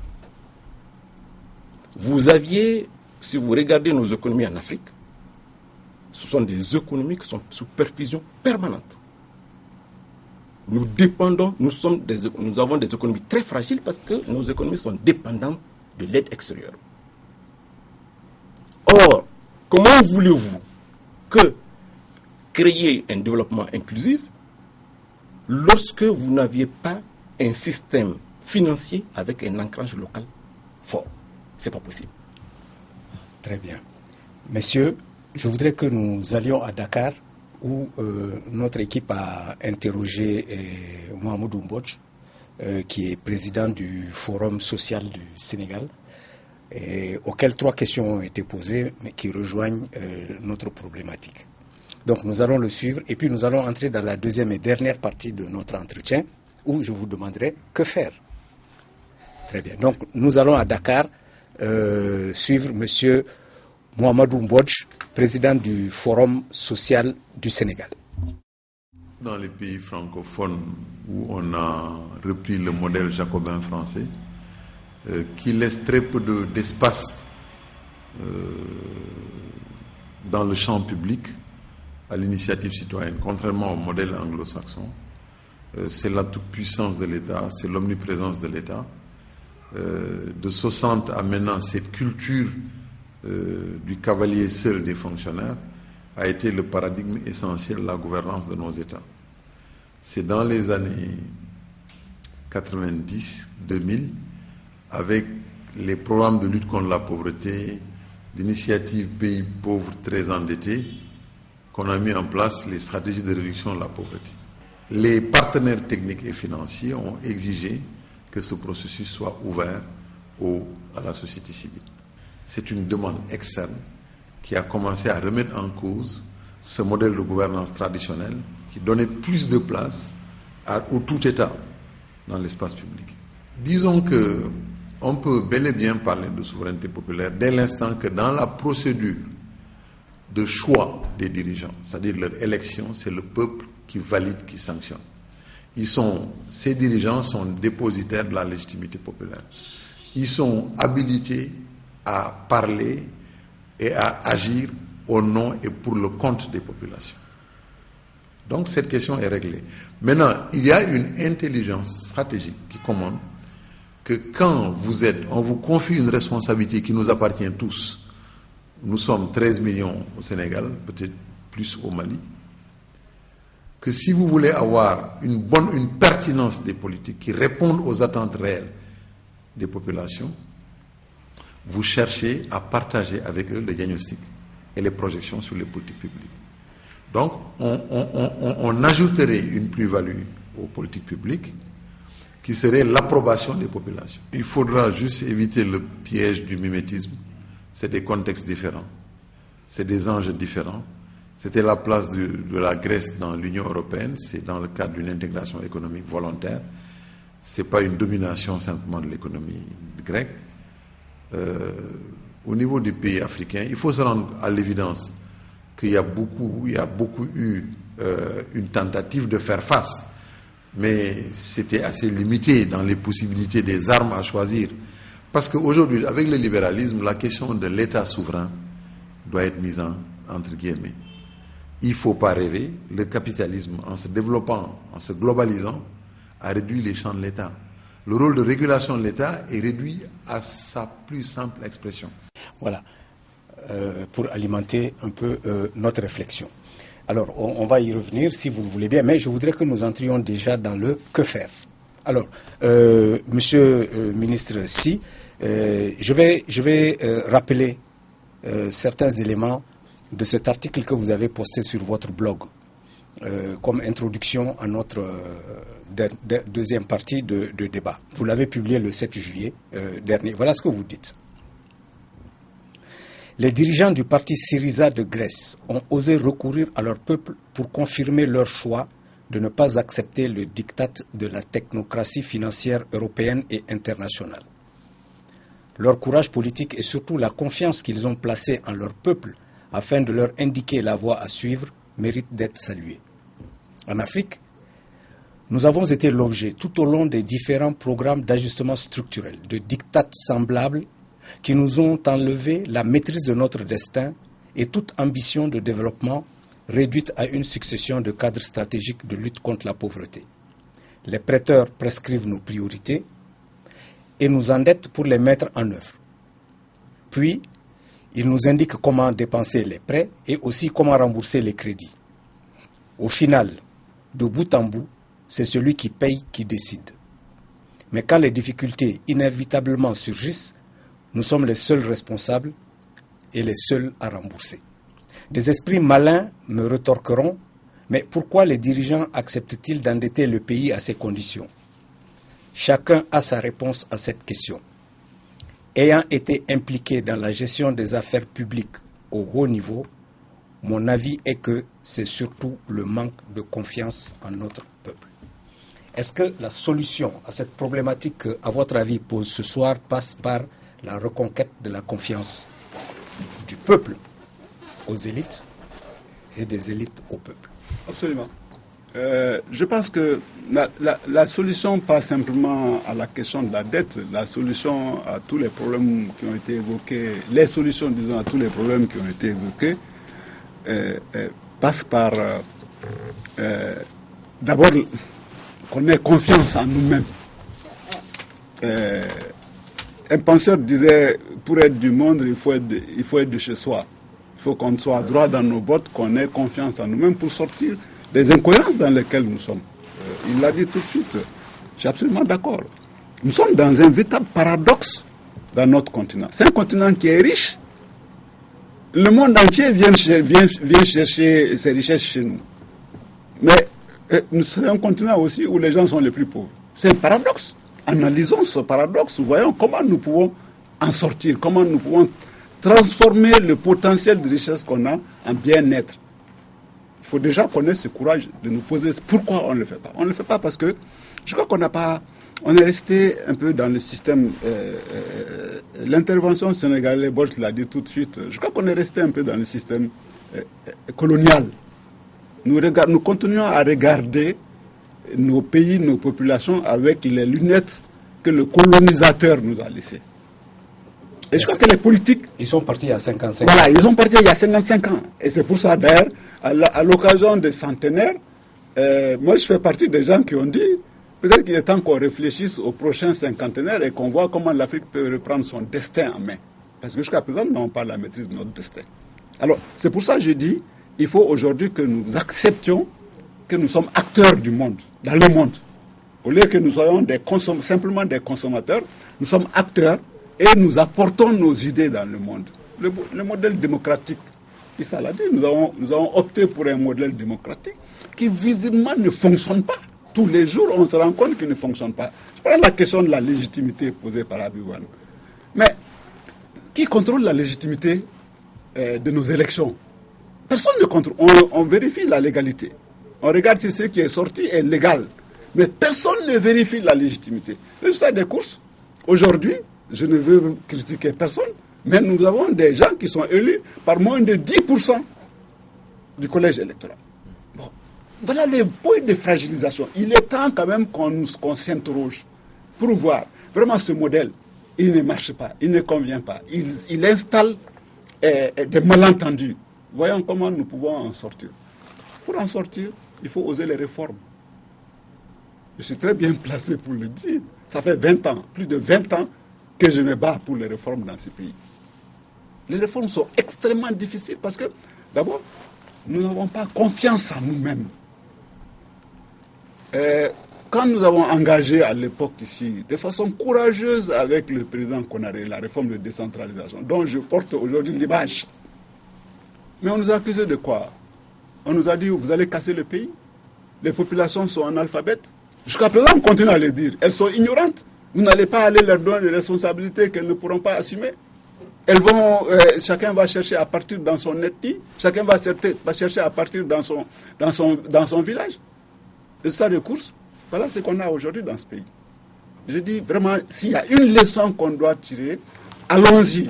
Vous aviez, si vous regardez nos économies en Afrique, ce sont des économies qui sont sous perfusion permanente. Nous dépendons, nous avons des économies très fragiles parce que nos économies sont dépendantes de l'aide extérieure. Or, comment voulez-vous que créer un développement inclusif lorsque vous n'aviez pas un système financier avec un ancrage local fort? Ce n'est pas possible. Très bien. Messieurs, je voudrais que nous allions à Dakar, où notre équipe a interrogé Mohamedou Mbodj, qui est président du Forum social du Sénégal, auquel 3 questions ont été posées, mais qui rejoignent notre problématique. Donc nous allons le suivre et puis nous allons entrer dans la deuxième et dernière partie de notre entretien où je vous demanderai que faire. Très bien. Donc nous allons à Dakar suivre M. Mohamedou Mbodj, président du Forum social du Sénégal. Dans les pays francophones où on a repris le modèle jacobin français, qui laisse très peu d'espace dans le champ public à l'initiative citoyenne, contrairement au modèle anglo-saxon, c'est la toute-puissance de l'État, c'est l'omniprésence de l'État. De 60 à maintenant, cette culture du cavalier seul des fonctionnaires a été le paradigme essentiel de la gouvernance de nos États. C'est dans les années 90-2000, avec les programmes de lutte contre la pauvreté, l'initiative Pays pauvres très endettés, qu'on a mis en place les stratégies de réduction de la pauvreté. Les partenaires techniques et financiers ont exigé que ce processus soit ouvert à la société civile. C'est une demande externe qui a commencé à remettre en cause ce modèle de gouvernance traditionnel qui donnait plus de place au tout État dans l'espace public. Disons que on peut bel et bien parler de souveraineté populaire dès l'instant que dans la procédure de choix des dirigeants, c'est-à-dire leur élection, c'est le peuple qui valide, qui sanctionne. Ces dirigeants sont dépositaires de la légitimité populaire. Ils sont habilités à parler et à agir au nom et pour le compte des populations. Donc cette question est réglée. Maintenant, il y a une intelligence stratégique qui commande que quand on vous confie une responsabilité qui nous appartient tous, nous sommes 13 millions au Sénégal, peut-être plus au Mali, que si vous voulez avoir une pertinence des politiques qui répondent aux attentes réelles des populations, vous cherchez à partager avec eux les diagnostics et les projections sur les politiques publiques. Donc, on ajouterait une plus-value aux politiques publiques qui serait l'approbation des populations. Il faudra juste éviter le piège du mimétisme. C'est des contextes différents, c'est des enjeux différents. C'était la place de la Grèce dans l'Union européenne, c'est dans le cadre d'une intégration économique volontaire. Ce n'est pas une domination simplement de l'économie grecque. Au niveau des pays africains, il faut se rendre à l'évidence qu'il y a beaucoup eu une tentative de faire face, mais c'était assez limité dans les possibilités des armes à choisir. Parce qu'aujourd'hui, avec le libéralisme, la question de l'État souverain doit être mise entre guillemets. Il ne faut pas rêver. Le capitalisme, en se développant, en se globalisant, a réduit les champs de l'État. Le rôle de régulation de l'État est réduit à sa plus simple expression. Voilà, pour alimenter un peu notre réflexion. Alors, on va y revenir si vous le voulez bien, mais je voudrais que nous entrions déjà dans le que faire. Alors, monsieur le ministre Sy, je vais rappeler certains éléments de cet article que vous avez posté sur votre blog comme introduction à notre deuxième partie de débat. Vous l'avez publié le 7 juillet dernier. Voilà ce que vous dites. Les dirigeants du parti Syriza de Grèce ont osé recourir à leur peuple pour confirmer leur choix de ne pas accepter le diktat de la technocratie financière européenne et internationale. Leur courage politique et surtout la confiance qu'ils ont placée en leur peuple afin de leur indiquer la voie à suivre méritent d'être salués. En Afrique, nous avons été l'objet tout au long des différents programmes d'ajustement structurel, de diktats semblables qui nous ont enlevé la maîtrise de notre destin et toute ambition de développement réduite à une succession de cadres stratégiques de lutte contre la pauvreté. Les prêteurs prescrivent nos priorités et nous endettent pour les mettre en œuvre. Puis, ils nous indiquent comment dépenser les prêts et aussi comment rembourser les crédits. Au final, de bout en bout, c'est celui qui paye qui décide. Mais quand les difficultés inévitablement surgissent, nous sommes les seuls responsables et les seuls à rembourser. Des esprits malins me rétorqueront, mais pourquoi les dirigeants acceptent-ils d'endetter le pays à ces conditions? Chacun a sa réponse à cette question. Ayant été impliqué dans la gestion des affaires publiques au haut niveau, mon avis est que c'est surtout le manque de confiance en notre peuple. Est-ce que la solution à cette problématique que, à votre avis, pose ce soir passe par la reconquête de la confiance du peuple aux élites et des élites au peuple? Absolument. Je pense que la solution pas simplement à la question de la dette, la solution à tous les problèmes qui ont été évoqués, les solutions, disons, à tous les problèmes qui ont été évoqués, passe par d'abord qu'on ait confiance en nous-mêmes. Un penseur disait, pour être du monde, il faut être de chez soi. Il faut qu'on soit droit dans nos bottes, qu'on ait confiance en nous-mêmes pour sortir des incohérences dans lesquelles nous sommes. Il l'a dit tout de suite. Je suis absolument d'accord. Nous sommes dans un véritable paradoxe dans notre continent. C'est un continent qui est riche. Le monde entier vient chercher ses richesses chez nous. Mais nous sommes un continent aussi où les gens sont les plus pauvres. C'est un paradoxe. Analysons ce paradoxe. Voyons comment nous pouvons en sortir, comment nous pouvons transformer le potentiel de richesse qu'on a en bien-être. Il faut déjà connaître ce courage de nous poser pourquoi on ne le fait pas. On ne le fait pas parce que je crois qu'on n'a pas... On est resté un peu dans le système... l'intervention sénégalaise, Borch l'a dit tout de suite, je crois qu'on est resté un peu dans le système colonial. Nous continuons à regarder nos pays, nos populations avec les lunettes que le colonisateur nous a laissées. Et je crois que les politiques... Ils sont partis il y a 55 ans. Voilà, ils sont partis il y a 55 ans. Et c'est pour ça, d'ailleurs, à l'occasion des centenaires, moi je fais partie des gens qui ont dit, peut-être qu'il est temps qu'on réfléchisse au prochain cinquantenaire et qu'on voit comment l'Afrique peut reprendre son destin en main. Parce que jusqu'à présent, nous n'avons pas la maîtrise de notre destin. Alors, c'est pour ça que je dis, il faut aujourd'hui que nous acceptions que nous sommes acteurs du monde, dans le monde. Au lieu que nous soyons simplement des consommateurs, nous sommes acteurs et nous apportons nos idées dans le monde. Le modèle démocratique, Issa l'a dit, nous avons opté pour un modèle démocratique qui visiblement ne fonctionne pas. Tous les jours, on se rend compte qu'il ne fonctionne pas. Je prends la question de la légitimité posée par Abidjan. Mais qui contrôle la légitimité de nos élections? Personne ne contrôle. On vérifie la légalité. On regarde si ce qui est sorti est légal. Mais personne ne vérifie la légitimité. Le résultat des courses, aujourd'hui, je ne veux critiquer personne, mais nous avons des gens qui sont élus par moins de 10% du collège électoral. Bon. Voilà les points de fragilisation. Il est temps quand même qu'on s'interroge pour voir. Vraiment, ce modèle, il ne marche pas, il ne convient pas. Il installe des malentendus. Voyons comment nous pouvons en sortir. Pour en sortir, il faut oser les réformes. Je suis très bien placé pour le dire. Ça fait 20 ans, plus de 20 ans, que je me bats pour les réformes dans ce pays. Les réformes sont extrêmement difficiles parce que, d'abord, nous n'avons pas confiance en nous-mêmes. Quand nous avons engagé à l'époque ici, de façon courageuse avec le président Konaré, la réforme de décentralisation, dont je porte aujourd'hui l'image, mais on nous a accusé de quoi? On nous a dit, vous allez casser le pays, les populations sont analphabètes. Jusqu'à présent, on continue à le dire. Elles sont ignorantes. Vous n'allez pas aller leur donner des responsabilités qu'elles ne pourront pas assumer. Elles vont, chacun va chercher à partir dans son ethnie, chacun va chercher à partir dans son village. Et ça, de course, voilà ce qu'on a aujourd'hui dans ce pays. Je dis vraiment, s'il y a une leçon qu'on doit tirer, allons-y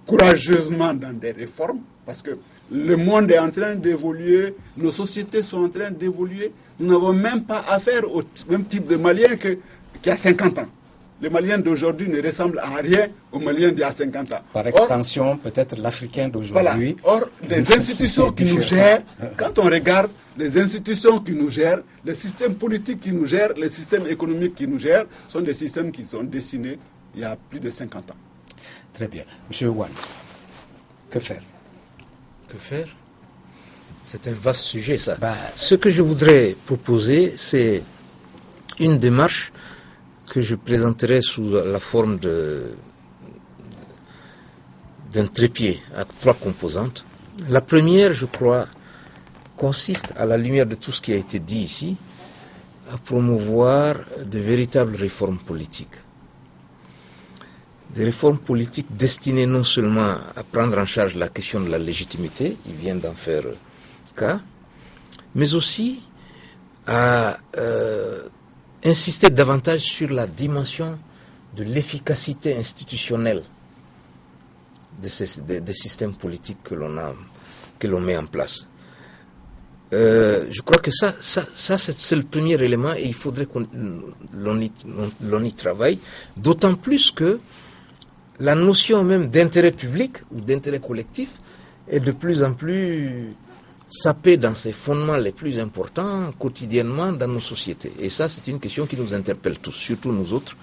courageusement dans des réformes, parce que le monde est en train d'évoluer, nos sociétés sont en train d'évoluer. Nous n'avons même pas affaire au même type de Malien qu'il y a 50 ans. Les Maliens d'aujourd'hui ne ressemblent à rien aux Maliens d'il y a 50 ans. Par extension, peut-être l'Africain d'aujourd'hui. Voilà. Or, les institutions qui nous gèrent, quand on regarde les institutions qui nous gèrent, les systèmes politiques qui nous gèrent, les systèmes économiques qui nous gèrent, sont des systèmes qui sont dessinés il y a plus de 50 ans. Très bien. Monsieur Wan, que faire? Que faire? C'est un vaste sujet, ça. Ce que je voudrais proposer, c'est une démarche que je présenterai sous la forme d'un trépied à 3 composantes. La première, je crois, consiste, à la lumière de tout ce qui a été dit ici, à promouvoir de véritables réformes politiques. Des réformes politiques destinées non seulement à prendre en charge la question de la légitimité, il vient d'en faire cas, mais aussi à insister davantage sur la dimension de l'efficacité institutionnelle des systèmes politiques que l'on met en place. Je crois que ça c'est le premier élément et il faudrait l'on y travaille, d'autant plus que la notion même d'intérêt public ou d'intérêt collectif est de plus en plus sapée dans ses fondements les plus importants quotidiennement dans nos sociétés. Et ça, c'est une question qui nous interpelle tous, surtout nous autres,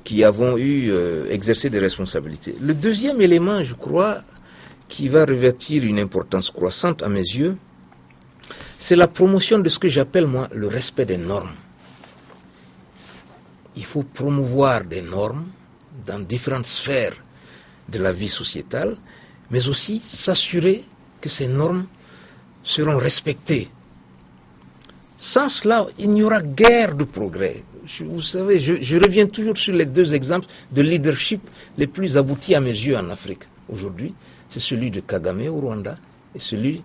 qui avons exercé des responsabilités. Le deuxième élément, je crois, qui va revêtir une importance croissante à mes yeux, c'est la promotion de ce que j'appelle, moi, le respect des normes. Il faut promouvoir des normes dans différentes sphères de la vie sociétale, mais aussi s'assurer que ces normes seront respectées. Sans cela, il n'y aura guère de progrès. Vous savez, je reviens toujours sur les deux exemples de leadership les plus aboutis à mes yeux en Afrique. Aujourd'hui, c'est celui de Kagame au Rwanda et celui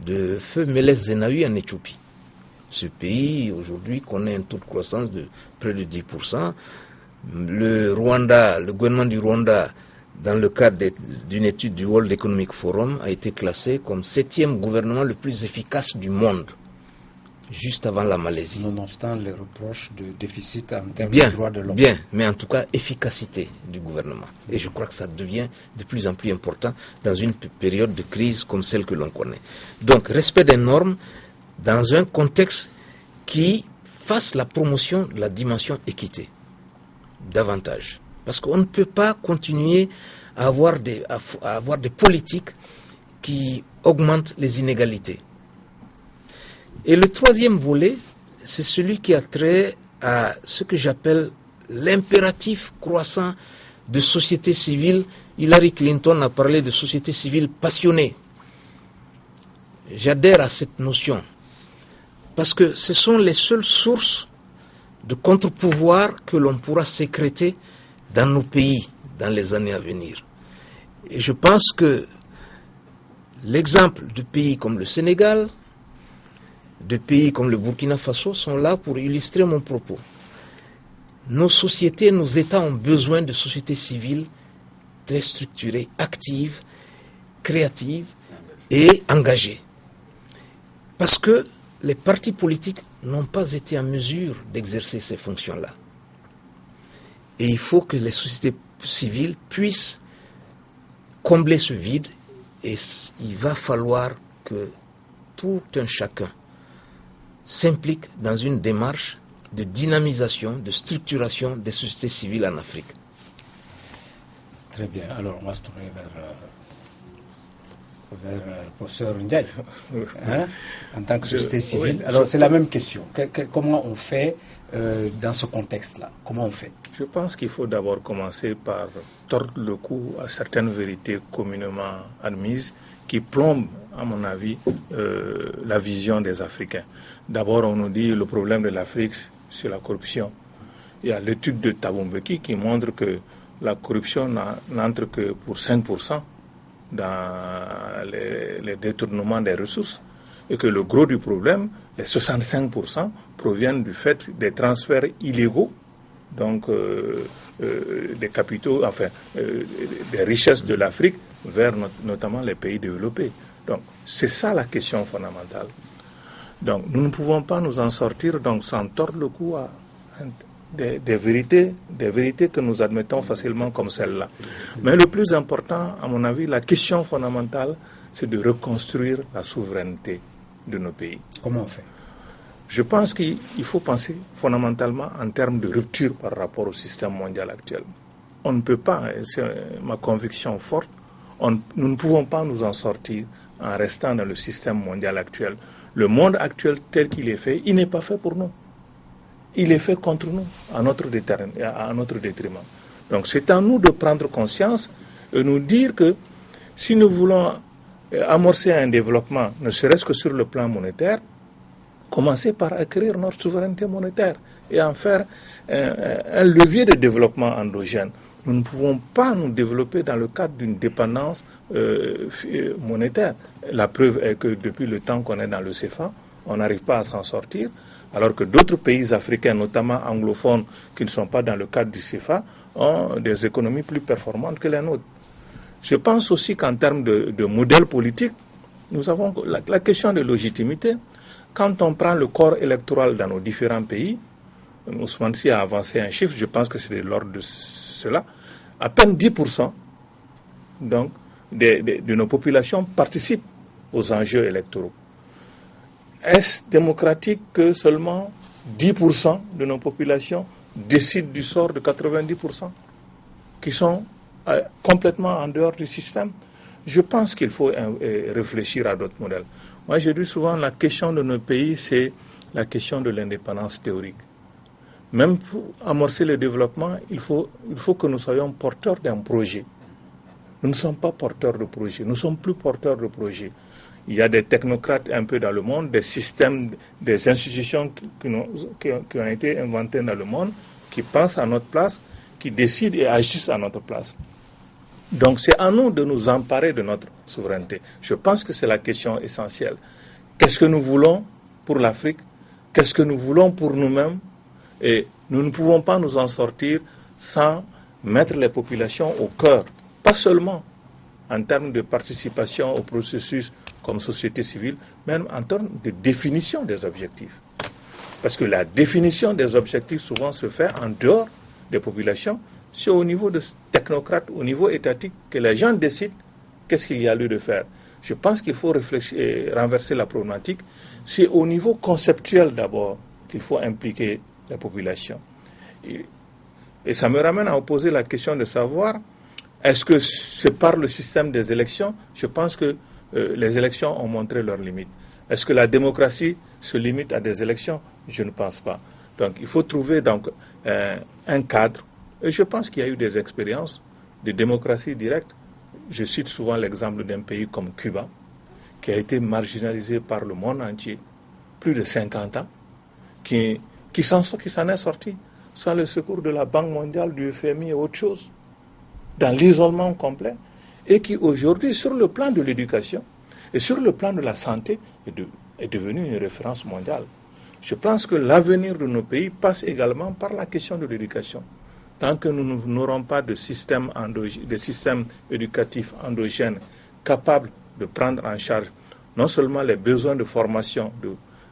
de Feu Meles Zenawi en Éthiopie. Ce pays, aujourd'hui, connaît un taux de croissance de près de 10%. Le gouvernement du Rwanda, dans le cadre d'une étude du World Economic Forum, a été classé comme 7e gouvernement le plus efficace du monde, juste avant la Malaisie. Nonobstant les reproches de déficit en termes de droits de l'homme. Bien, mais en tout cas, efficacité du gouvernement. Et je crois que ça devient de plus en plus important dans une période de crise comme celle que l'on connaît. Donc, respect des normes dans un contexte qui fasse la promotion de la dimension équité. Davantage. Parce qu'on ne peut pas continuer à avoir des politiques qui augmentent les inégalités. Et le troisième volet, c'est celui qui a trait à ce que j'appelle l'impératif croissant de société civile. Hillary Clinton a parlé de société civile passionnée. J'adhère à cette notion. Parce que ce sont les seules sources de contre-pouvoir que l'on pourra sécréter dans nos pays dans les années à venir. Et je pense que l'exemple de pays comme le Sénégal, de pays comme le Burkina Faso sont là pour illustrer mon propos. Nos sociétés, nos États ont besoin de sociétés civiles très structurées, actives, créatives et engagées. Parce que les partis politiques n'ont pas été en mesure d'exercer ces fonctions-là. Et il faut que les sociétés civiles puissent combler ce vide et il va falloir que tout un chacun s'implique dans une démarche de dynamisation, de structuration des sociétés civiles en Afrique. Très bien. Alors, on va se tourner vers le professeur Ndiaye, en tant que société civile. Oui, alors, c'est la même question. Comment on fait dans ce contexte-là? Comment on fait? Je pense qu'il faut d'abord commencer par tordre le cou à certaines vérités communément admises qui plombent, à mon avis, la vision des Africains. D'abord, on nous dit que le problème de l'Afrique, c'est la corruption. Il y a l'étude de Thabo Mbeki qui montre que la corruption n'entre que pour 5% dans les détournements des ressources et que le gros du problème, les 65%, proviennent du fait des transferts illégaux, donc des capitaux, enfin des richesses de l'Afrique vers notamment les pays développés. Donc c'est ça la question fondamentale. Donc nous ne pouvons pas nous en sortir donc sans tordre le cou à des vérités que nous admettons facilement comme celle-là. Mais le plus important, à mon avis, la question fondamentale, c'est de reconstruire la souveraineté de nos pays. Comment on fait? Je pense qu'il faut penser fondamentalement en termes de rupture par rapport au système mondial actuel. On ne peut pas, c'est ma conviction forte, nous ne pouvons pas nous en sortir en restant dans le système mondial actuel. Le monde actuel tel qu'il est fait, il n'est pas fait pour nous. Il est fait contre nous, à notre détriment. Donc c'est à nous de prendre conscience et nous dire que si nous voulons amorcer un développement, ne serait-ce que sur le plan monétaire, commencer par acquérir notre souveraineté monétaire et en faire un levier de développement endogène Nous ne pouvons pas nous développer dans le cadre d'une dépendance monétaire. La preuve est que depuis le temps qu'on est dans le CFA, on n'arrive pas à s'en sortir, alors que d'autres pays africains, notamment anglophones, qui ne sont pas dans le cadre du CFA, ont des économies plus performantes que les nôtres. Je pense aussi qu'en termes de modèle politique, nous avons la question de légitimité. Quand on prend le corps électoral dans nos différents pays, Ousmane Sy a avancé un chiffre, je pense que c'est de l'ordre de cela, à peine 10% donc, de nos populations participent aux enjeux électoraux. Est-ce démocratique que seulement 10% de nos populations décident du sort de 90% qui sont complètement en dehors du système? Je pense qu'il faut réfléchir à d'autres modèles. Moi, je dis souvent, la question de nos pays, c'est la question de l'indépendance théorique. Même pour amorcer le développement, il faut que nous soyons porteurs d'un projet. Nous ne sommes pas porteurs de projet, nous ne sommes plus porteurs de projet. Il y a des technocrates un peu dans le monde, des systèmes, des institutions qui ont été inventées dans le monde, qui pensent à notre place, qui décident et agissent à notre place. Donc c'est à nous de nous emparer de notre souveraineté. Je pense que c'est la question essentielle. Qu'est-ce que nous voulons pour l'Afrique? Qu'est-ce que nous voulons pour nous-mêmes? Et nous ne pouvons pas nous en sortir sans mettre les populations au cœur, pas seulement en termes de participation au processus comme société civile, même en termes de définition des objectifs. Parce que la définition des objectifs souvent se fait en dehors des populations, c'est au niveau de technocrates, au niveau étatique, que les gens décident qu'est-ce qu'il y a lieu de faire. Je pense qu'il faut réfléchir et renverser la problématique. C'est au niveau conceptuel d'abord qu'il faut impliquer la population. Et ça me ramène à poser la question de savoir, est-ce que c'est par le système des élections? Je pense que les élections ont montré leurs limites. Est-ce que la démocratie se limite à des élections? Je ne pense pas. Donc il faut trouver donc, un cadre. Et je pense qu'il y a eu des expériences de démocratie directe. Je cite souvent l'exemple d'un pays comme Cuba, qui a été marginalisé par le monde entier, plus de 50 ans, qui s'en est sorti sans le secours de la Banque mondiale, du FMI et autre chose, dans l'isolement complet, et qui aujourd'hui, sur le plan de l'éducation et sur le plan de la santé, est devenu une référence mondiale. Je pense que l'avenir de nos pays passe également par la question de l'éducation. Tant que nous n'aurons pas de système éducatif endogène capable de prendre en charge non seulement les besoins de formation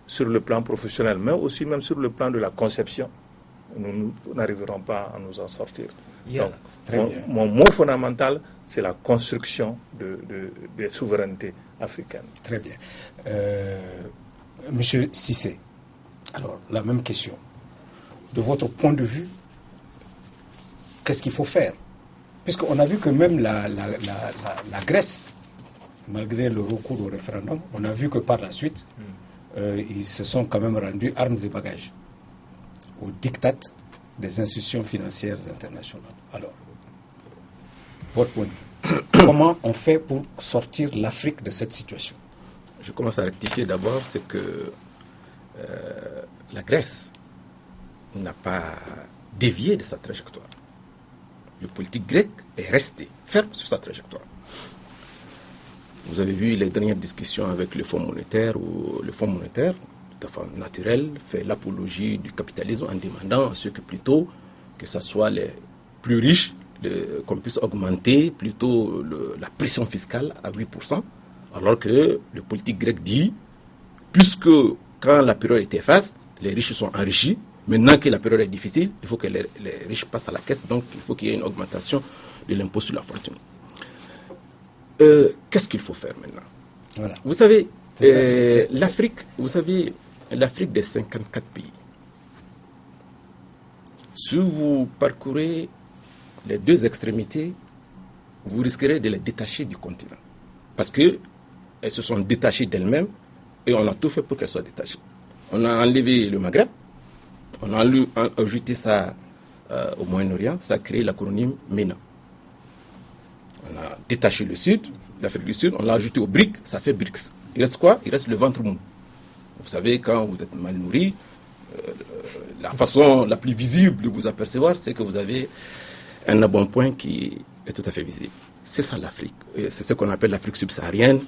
sur le plan professionnel, mais aussi même sur le plan de la conception, nous n'arriverons pas à nous en sortir. Donc, mon mot fondamental, c'est la construction des souverainetés africaines. Très bien. Monsieur Cissé, alors la même question. De votre point de vue, qu'est-ce qu'il faut faire? Puisqu'on a vu que même la Grèce, malgré le recours au référendum, on a vu que par la suite, ils se sont quand même rendus armes et bagages au diktat des institutions financières internationales. Alors, votre point de vue, comment on fait pour sortir l'Afrique de cette situation? Je commence à rectifier d'abord, c'est que la Grèce n'a pas dévié de sa trajectoire. Le politique grec est resté ferme sur sa trajectoire. Vous avez vu les dernières discussions avec le Fonds monétaire, où le Fonds monétaire, tout à fait naturel, fait l'apologie du capitalisme en demandant à ceux que ce soit les plus riches, qu'on puisse augmenter plutôt la pression fiscale à 8%, alors que le politique grec dit, puisque quand la période était faste, les riches sont enrichis, maintenant que la période est difficile, il faut que les riches passent à la caisse, donc il faut qu'il y ait une augmentation de l'impôt sur la fortune. Qu'est-ce qu'il faut faire maintenant? Voilà. Vous savez, l'Afrique des 54 pays, si vous parcourez les deux extrémités, vous risquerez de les détacher du continent. Parce qu'elles se sont détachées d'elles-mêmes et on a tout fait pour qu'elles soient détachées. On a enlevé le Maghreb, on a ajouté ça au Moyen-Orient, ça a créé l'acronyme MENA. On a détaché le Sud, l'Afrique du Sud, on l'a ajouté au BRIC, ça fait BRICS. Il reste quoi? Il reste le ventre mou. Vous savez, quand vous êtes mal nourri, la façon la plus visible de vous apercevoir, c'est que vous avez un embonpoint qui est tout à fait visible. C'est ça l'Afrique. C'est ce qu'on appelle l'Afrique subsaharienne,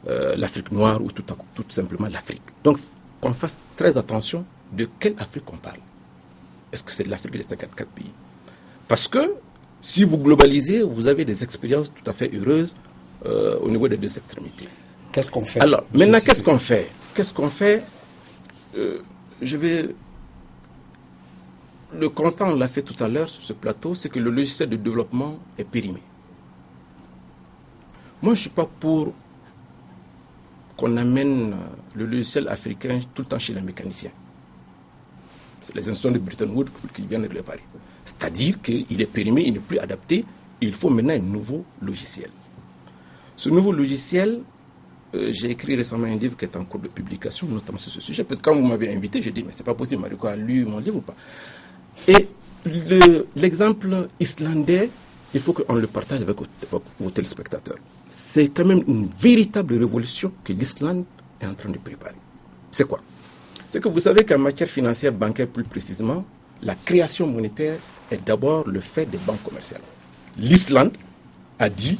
l'Afrique noire ou tout simplement l'Afrique. Donc, qu'on fasse très attention de quelle Afrique on parle. Est-ce que c'est de l'Afrique des 54 pays? Parce que si vous globalisez, vous avez des expériences tout à fait heureuses au niveau des deux extrémités. Qu'est-ce qu'on fait? Alors, maintenant, qu'est-ce qu'on fait? Le constat, on l'a fait tout à l'heure sur ce plateau, c'est que le logiciel de développement est périmé. Moi, je ne suis pas pour qu'on amène le logiciel africain tout le temps chez les mécaniciens. C'est les institutions de Bretton Woods qui viennent de le réparer. C'est-à-dire qu'il est périmé, il n'est plus adapté, il faut maintenant un nouveau logiciel. Ce nouveau logiciel, j'ai écrit récemment un livre qui est en cours de publication, notamment sur ce sujet, parce que quand vous m'avez invité, j'ai dit, mais c'est pas possible, Mariko a lu mon livre ou pas? Et l'exemple islandais, il faut qu'on le partage avec vos téléspectateurs. C'est quand même une véritable révolution que l'Islande est en train de préparer. C'est quoi? C'est que vous savez qu'en matière financière, bancaire plus précisément, la création monétaire est d'abord le fait des banques commerciales. L'Islande a dit,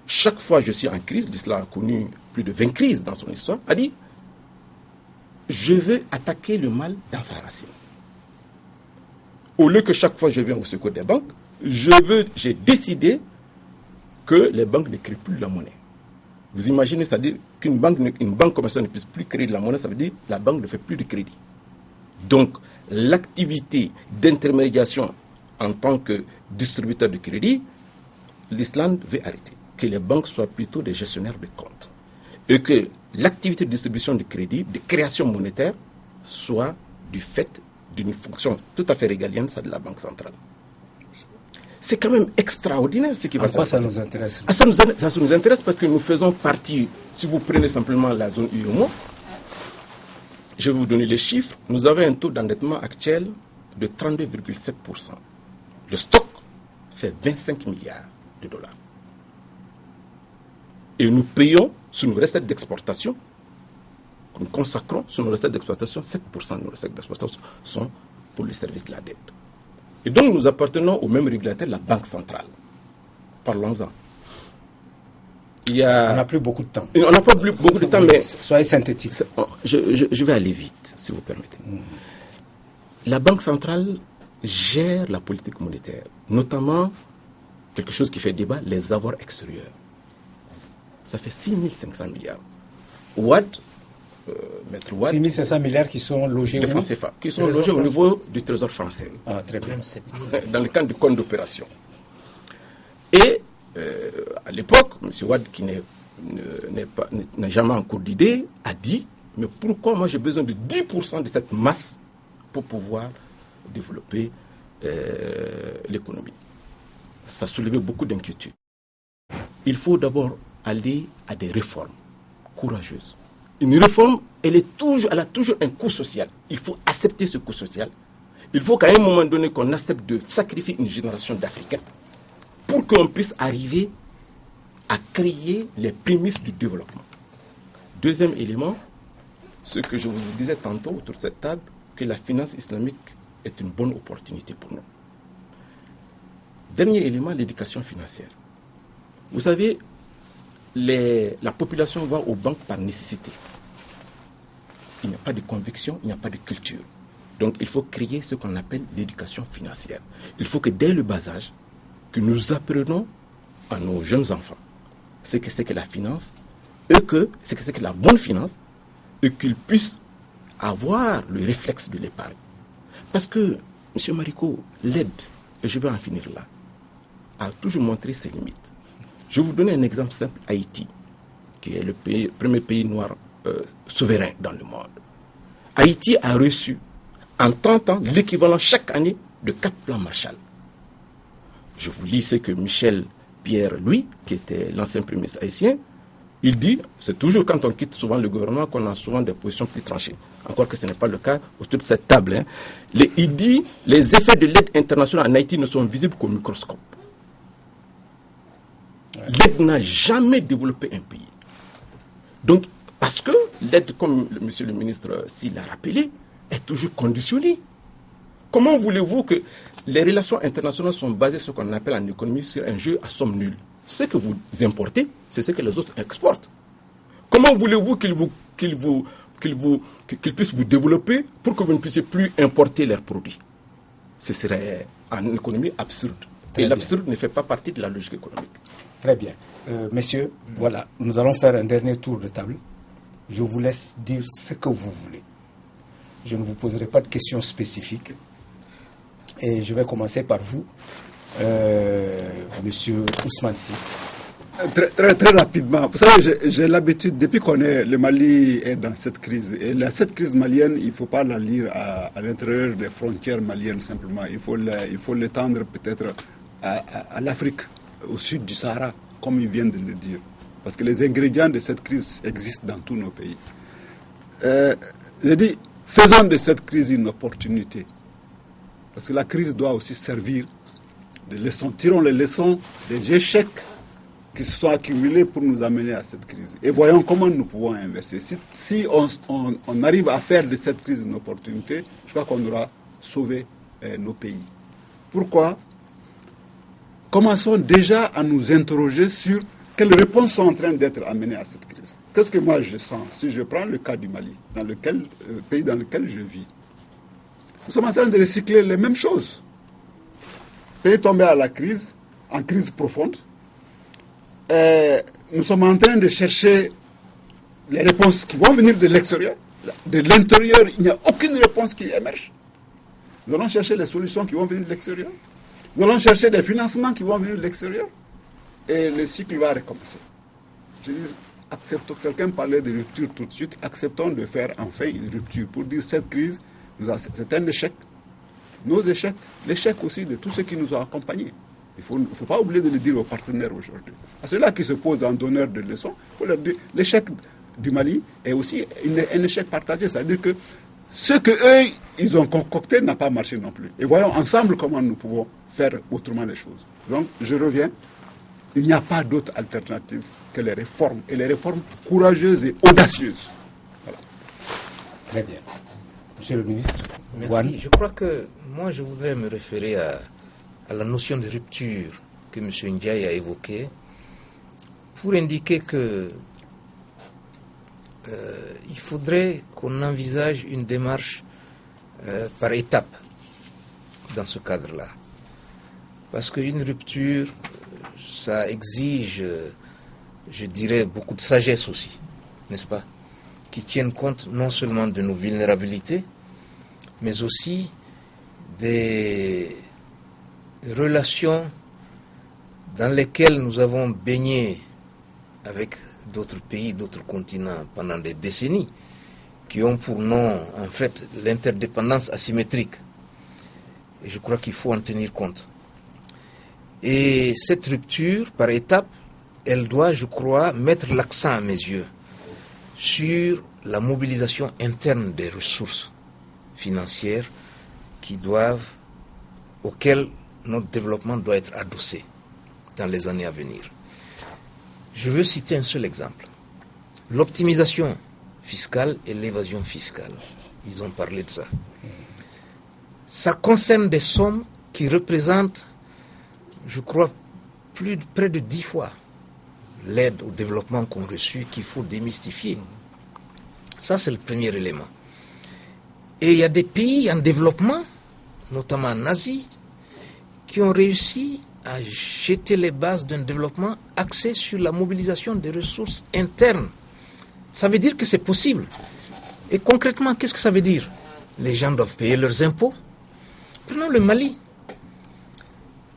chaque fois que je suis en crise, l'Islande a connu plus de 20 crises dans son histoire, a dit, je veux attaquer le mal dans sa racine. Au lieu que chaque fois je viens au secours des banques, j'ai décidé que les banques ne créent plus de la monnaie. Vous imaginez, c'est-à-dire qu'une banque commerciale ne puisse plus créer de la monnaie, ça veut dire que la banque ne fait plus de crédit. Donc, l'activité d'intermédiation en tant que distributeur de crédit, l'Islande veut arrêter. Que les banques soient plutôt des gestionnaires de comptes. Et que l'activité de distribution de crédit, de création monétaire, soit du fait d'une fonction tout à fait régalienne, ça de la Banque centrale. C'est quand même extraordinaire ce qui va se passer. Ça nous intéresse? Ça nous intéresse parce que nous faisons partie, si vous prenez simplement la zone UEMOA, je vais vous donner les chiffres, nous avons un taux d'endettement actuel de 32,7%. Le stock fait 25 milliards de dollars. Et nous payons sur nos recettes d'exportation, nous consacrons sur nos recettes d'exportation, 7% de nos recettes d'exportation sont pour le service de la dette. Et donc nous appartenons au même régulateur, la Banque centrale. Parlons-en. On n'a plus beaucoup de temps. On n'a pas plus beaucoup de temps, mais... Soyez synthétique. Je vais aller vite, si vous permettez. La Banque centrale gère la politique monétaire, notamment quelque chose qui fait débat, les avoirs extérieurs. Ça fait 6 500 milliards. Maître Watt, 6 500 milliards qui sont logés qui sont logés au niveau du Trésor français. Ah, très bien. Dans le cadre du compte d'opération. Et à l'époque, M. Watt, qui n'a jamais en cours d'idée, a dit, mais pourquoi moi j'ai besoin de 10% de cette masse pour pouvoir développer l'économie? Ça soulevait beaucoup d'inquiétudes. Il faut d'abord aller à des réformes courageuses. Une réforme, elle a toujours un coût social. Il faut accepter ce coût social. Il faut qu'à un moment donné, qu'on accepte de sacrifier une génération d'Africains pour qu'on puisse arriver à créer les prémices du développement. Deuxième élément, ce que je vous disais tantôt autour de cette table, que la finance islamique est une bonne opportunité pour nous. Dernier élément, l'éducation financière. Vous savez, la population va aux banques par nécessité. Il n'y a pas de conviction, il n'y a pas de culture. Donc il faut créer ce qu'on appelle l'éducation financière. Il faut que dès le bas âge, que nous apprenons à nos jeunes enfants ce que c'est que la finance, et ce que c'est que la bonne finance, et qu'ils puissent avoir le réflexe de l'épargne. Parce que, M. Mariko, l'aide, et je vais en finir là, a toujours montré ses limites. Je vais vous donner un exemple simple, Haïti, qui est le premier pays noir souverain dans le monde. Haïti a reçu en 30 ans l'équivalent chaque année de 4 plans Marshall. Je vous lis ce que Michel Pierre-Louis, qui était l'ancien premier ministre haïtien, il dit, c'est toujours quand on quitte souvent le gouvernement qu'on a souvent des positions plus tranchées. Encore que ce n'est pas le cas autour de cette table. Il dit, les effets de l'aide internationale en Haïti ne sont visibles qu'au microscope. L'aide n'a jamais développé un pays. Donc, parce que l'aide, comme monsieur le ministre s'il l'a rappelé, est toujours conditionnée. Comment voulez-vous que les relations internationales sont basées sur ce qu'on appelle en économie sur un jeu à somme nulle. Ce que vous importez, c'est ce que les autres exportent. Comment voulez-vous qu'ils puissent vous développer pour que vous ne puissiez plus importer leurs produits? Ce serait en économie absurde. Et l'absurde ne fait pas partie de la logique économique. Très bien. Messieurs, voilà, nous allons faire un dernier tour de table. Je vous laisse dire ce que vous voulez. Je ne vous poserai pas de questions spécifiques. Et je vais commencer par vous, Monsieur Ousmane Sy. Très rapidement. Vous savez, j'ai l'habitude, depuis qu'on est, le Mali est dans cette crise. Et cette crise malienne, il ne faut pas la lire à l'intérieur des frontières maliennes simplement. Il faut l'étendre peut-être à l'Afrique, au sud du Sahara, comme ils viennent de le dire. Parce que les ingrédients de cette crise existent dans tous nos pays. J'ai dit, faisons de cette crise une opportunité. Parce que la crise doit aussi servir de leçons. Tirons les leçons des échecs qui se sont accumulés pour nous amener à cette crise. Et voyons comment nous pouvons inverser. Si on arrive à faire de cette crise une opportunité, je crois qu'on aura sauvé nos pays. Pourquoi? Commençons déjà à nous interroger sur quelles réponses sont en train d'être amenées à cette crise. Qu'est-ce que moi je sens? Si je prends le cas du Mali, pays dans lequel je vis, nous sommes en train de recycler les mêmes choses. Pays tombé à la crise, en crise profonde. Nous sommes en train de chercher les réponses qui vont venir de l'extérieur. De l'intérieur, il n'y a aucune réponse qui émerge. Nous allons chercher les solutions qui vont venir de l'extérieur. Nous allons chercher des financements qui vont venir de l'extérieur. Et le cycle va recommencer. Je dis, acceptons, quelqu'un parlait de rupture tout de suite, acceptons de faire enfin une rupture pour dire cette crise, c'est un échec. Nos échecs, l'échec aussi de tous ceux qui nous ont accompagnés. Il ne faut pas oublier de le dire aux partenaires aujourd'hui. À ceux-là qui se posent en donneur de leçons, il faut leur dire l'échec du Mali est aussi un échec partagé. C'est-à-dire que ce qu'eux, ils ont concocté n'a pas marché non plus. Et voyons ensemble comment nous pouvons faire autrement les choses. Donc, je reviens. Il n'y a pas d'autre alternative que les réformes. Et les réformes courageuses et audacieuses. Voilà. Très bien. Monsieur le ministre. Merci. Je crois que moi, je voudrais me référer à la notion de rupture que M. Ndiaye a évoquée pour indiquer que il faudrait qu'on envisage une démarche par étapes dans ce cadre-là. Parce qu'une rupture, ça exige, je dirais, beaucoup de sagesse aussi, n'est-ce pas? Qui tienne compte non seulement de nos vulnérabilités, mais aussi des relations dans lesquelles nous avons baigné avec d'autres pays, d'autres continents pendant des décennies, qui ont pour nom, en fait, l'interdépendance asymétrique. Et je crois qu'il faut en tenir compte. Et cette rupture, par étapes, elle doit, je crois, mettre l'accent à mes yeux sur la mobilisation interne des ressources financières auxquelles notre développement doit être adossé dans les années à venir. Je veux citer un seul exemple. L'optimisation fiscale et l'évasion fiscale. Ils ont parlé de ça. Ça concerne des sommes qui représentent, je crois, près de 10 fois l'aide au développement qu'on reçut, qu'il faut démystifier. Ça, c'est le premier élément. Et il y a des pays en développement, notamment en Asie, qui ont réussi à jeter les bases d'un développement axé sur la mobilisation des ressources internes. Ça veut dire que c'est possible. Et concrètement, qu'est-ce que ça veut dire? Les gens doivent payer leurs impôts. Prenons le Mali.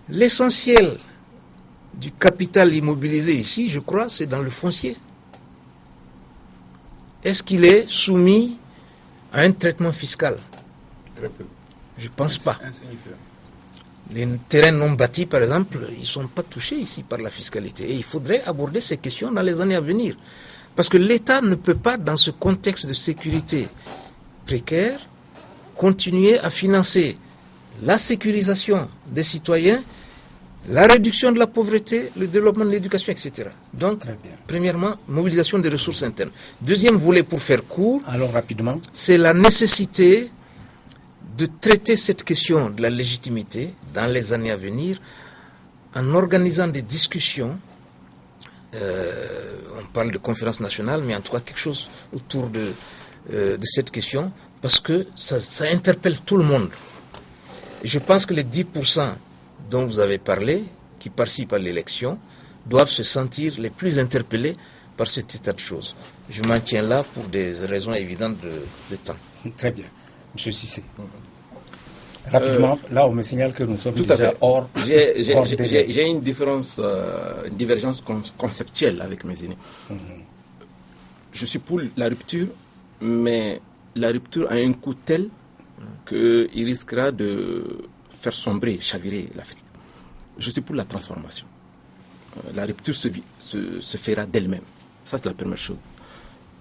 L'essentiel du capital immobilisé ici, je crois, c'est dans le foncier. Est-ce qu'il est soumis à un traitement fiscal? Très peu. Je ne pense pas. Les terrains non bâtis, par exemple, ils ne sont pas touchés ici par la fiscalité. Et il faudrait aborder ces questions dans les années à venir. Parce que l'État ne peut pas, dans ce contexte de sécurité précaire, continuer à financer la sécurisation des citoyens, la réduction de la pauvreté, le développement de l'éducation, etc. Donc, premièrement, mobilisation des ressources internes. Deuxième volet, pour faire court, alors rapidement, c'est la nécessité de traiter cette question de la légitimité dans les années à venir en organisant des discussions. On parle de conférence nationale, mais en tout cas quelque chose autour de cette question, parce que ça interpelle tout le monde. Et je pense que les 10% dont vous avez parlé, qui participent à l'élection, doivent se sentir les plus interpellés par cet état de choses. Je m'en tiens là pour des raisons évidentes de temps. Très bien. Monsieur Cissé. Rapidement, là on me signale que nous sommes déjà hors délai. J'ai une divergence conceptuelle avec mes aînés. Je suis pour la rupture, mais la rupture a un coût tel qu'il risquera de faire sombrer, chavirer l'Afrique. Je suis pour la transformation. La rupture se fera d'elle-même. Ça, c'est la première chose.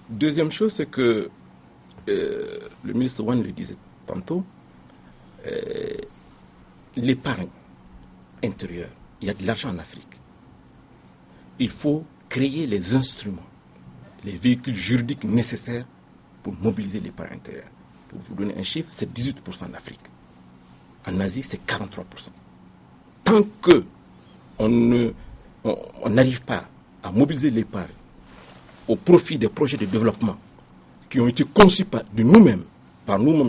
Deuxième chose, c'est que le ministre Wan le disait tantôt, l'épargne intérieure, il y a de l'argent en Afrique. Il faut créer les instruments, les véhicules juridiques nécessaires pour mobiliser l'épargne intérieure. Pour vous donner un chiffre, c'est 18% en Afrique. En Asie, c'est 43%. Tant qu'on n'arrive pas à mobiliser l'épargne au profit des projets de développement qui ont été conçus par nous-mêmes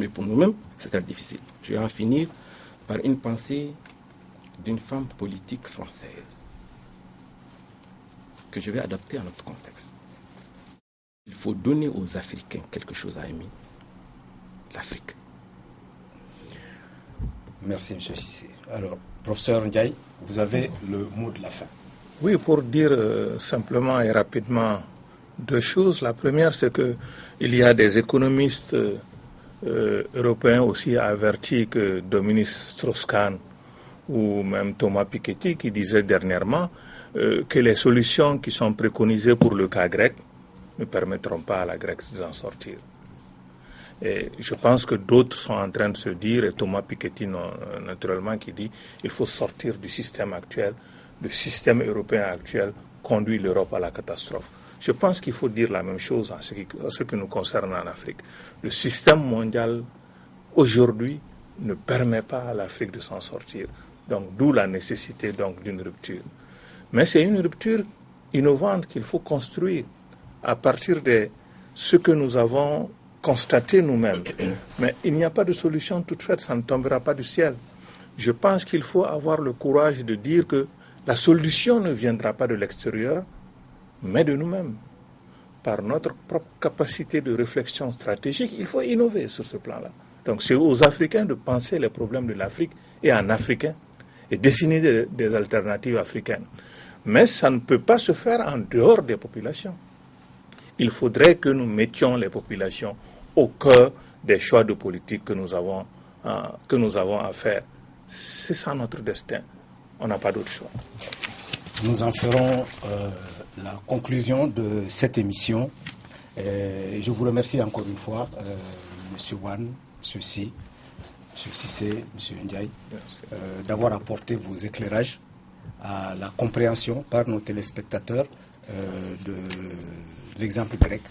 et pour nous-mêmes, c'est très difficile. Je vais en finir par une pensée d'une femme politique française que je vais adapter à notre contexte. Il faut donner aux Africains quelque chose à aimer, l'Afrique. Merci, M. Cissé. Alors, professeur Ndiaye, vous avez le mot de la fin. Oui, pour dire simplement et rapidement deux choses. La première, c'est qu'il y a des économistes européens aussi avertis que Dominique Strauss-Kahn ou même Thomas Piketty qui disaient dernièrement que les solutions qui sont préconisées pour le cas grec ne permettront pas à la Grèce d'en sortir. Et je pense que d'autres sont en train de se dire, et Thomas Piketty naturellement qui dit il faut sortir du système actuel, le système européen actuel conduit l'Europe à la catastrophe. Je pense qu'il faut dire la même chose en ce qui nous concerne en Afrique. Le système mondial aujourd'hui ne permet pas à l'Afrique de s'en sortir. Donc d'où la nécessité donc d'une rupture. Mais c'est une rupture innovante qu'il faut construire à partir de ce que nous avons constaté nous-mêmes. Mais il n'y a pas de solution toute faite, ça ne tombera pas du ciel. Je pense qu'il faut avoir le courage de dire que la solution ne viendra pas de l'extérieur, mais de nous-mêmes. Par notre propre capacité de réflexion stratégique, il faut innover sur ce plan-là. Donc c'est aux Africains de penser les problèmes de l'Afrique et en africain et dessiner des alternatives africaines. Mais ça ne peut pas se faire en dehors des populations. Il faudrait que nous mettions les populations au cœur des choix de politique que nous avons à faire. C'est ça notre destin. On n'a pas d'autre choix. Nous en ferons la conclusion de cette émission. Je vous remercie encore une fois, M. Wan, M. Si, M. Cissé, M. Ndiaye, d'avoir apporté vos éclairages à la compréhension par nos téléspectateurs de l'exemple grec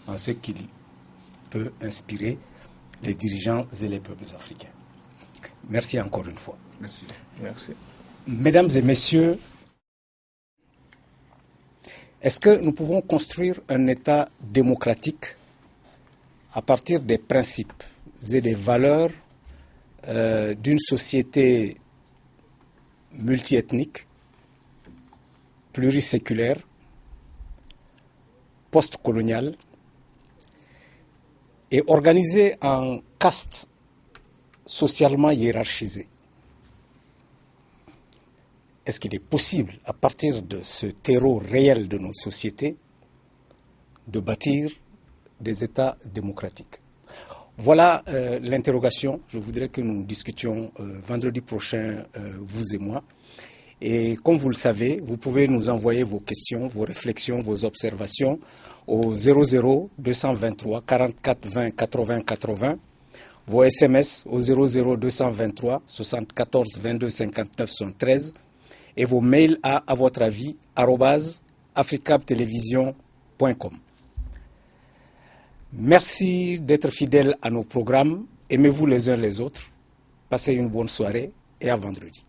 en ce qu'il peut inspirer les dirigeants et les peuples africains. Merci encore une fois. Merci. Merci. Mesdames et messieurs, est-ce que nous pouvons construire un État démocratique à partir des principes et des valeurs d'une société multiethnique, pluriséculaire, post-coloniale et organisée en castes socialement hiérarchisées? Est-ce qu'il est possible, à partir de ce terreau réel de nos sociétés, de bâtir des États démocratiques? Voilà l'interrogation. Je voudrais que nous discutions vendredi prochain, vous et moi. Et comme vous le savez, vous pouvez nous envoyer vos questions, vos réflexions, vos observations au 00 223 44 20 80 80, vos SMS au 00 223 74 22 59 73 et vos mails à votre avis @africabtelevision.com. Merci d'être fidèles à nos programmes. Aimez-vous les uns les autres. Passez une bonne soirée et à vendredi.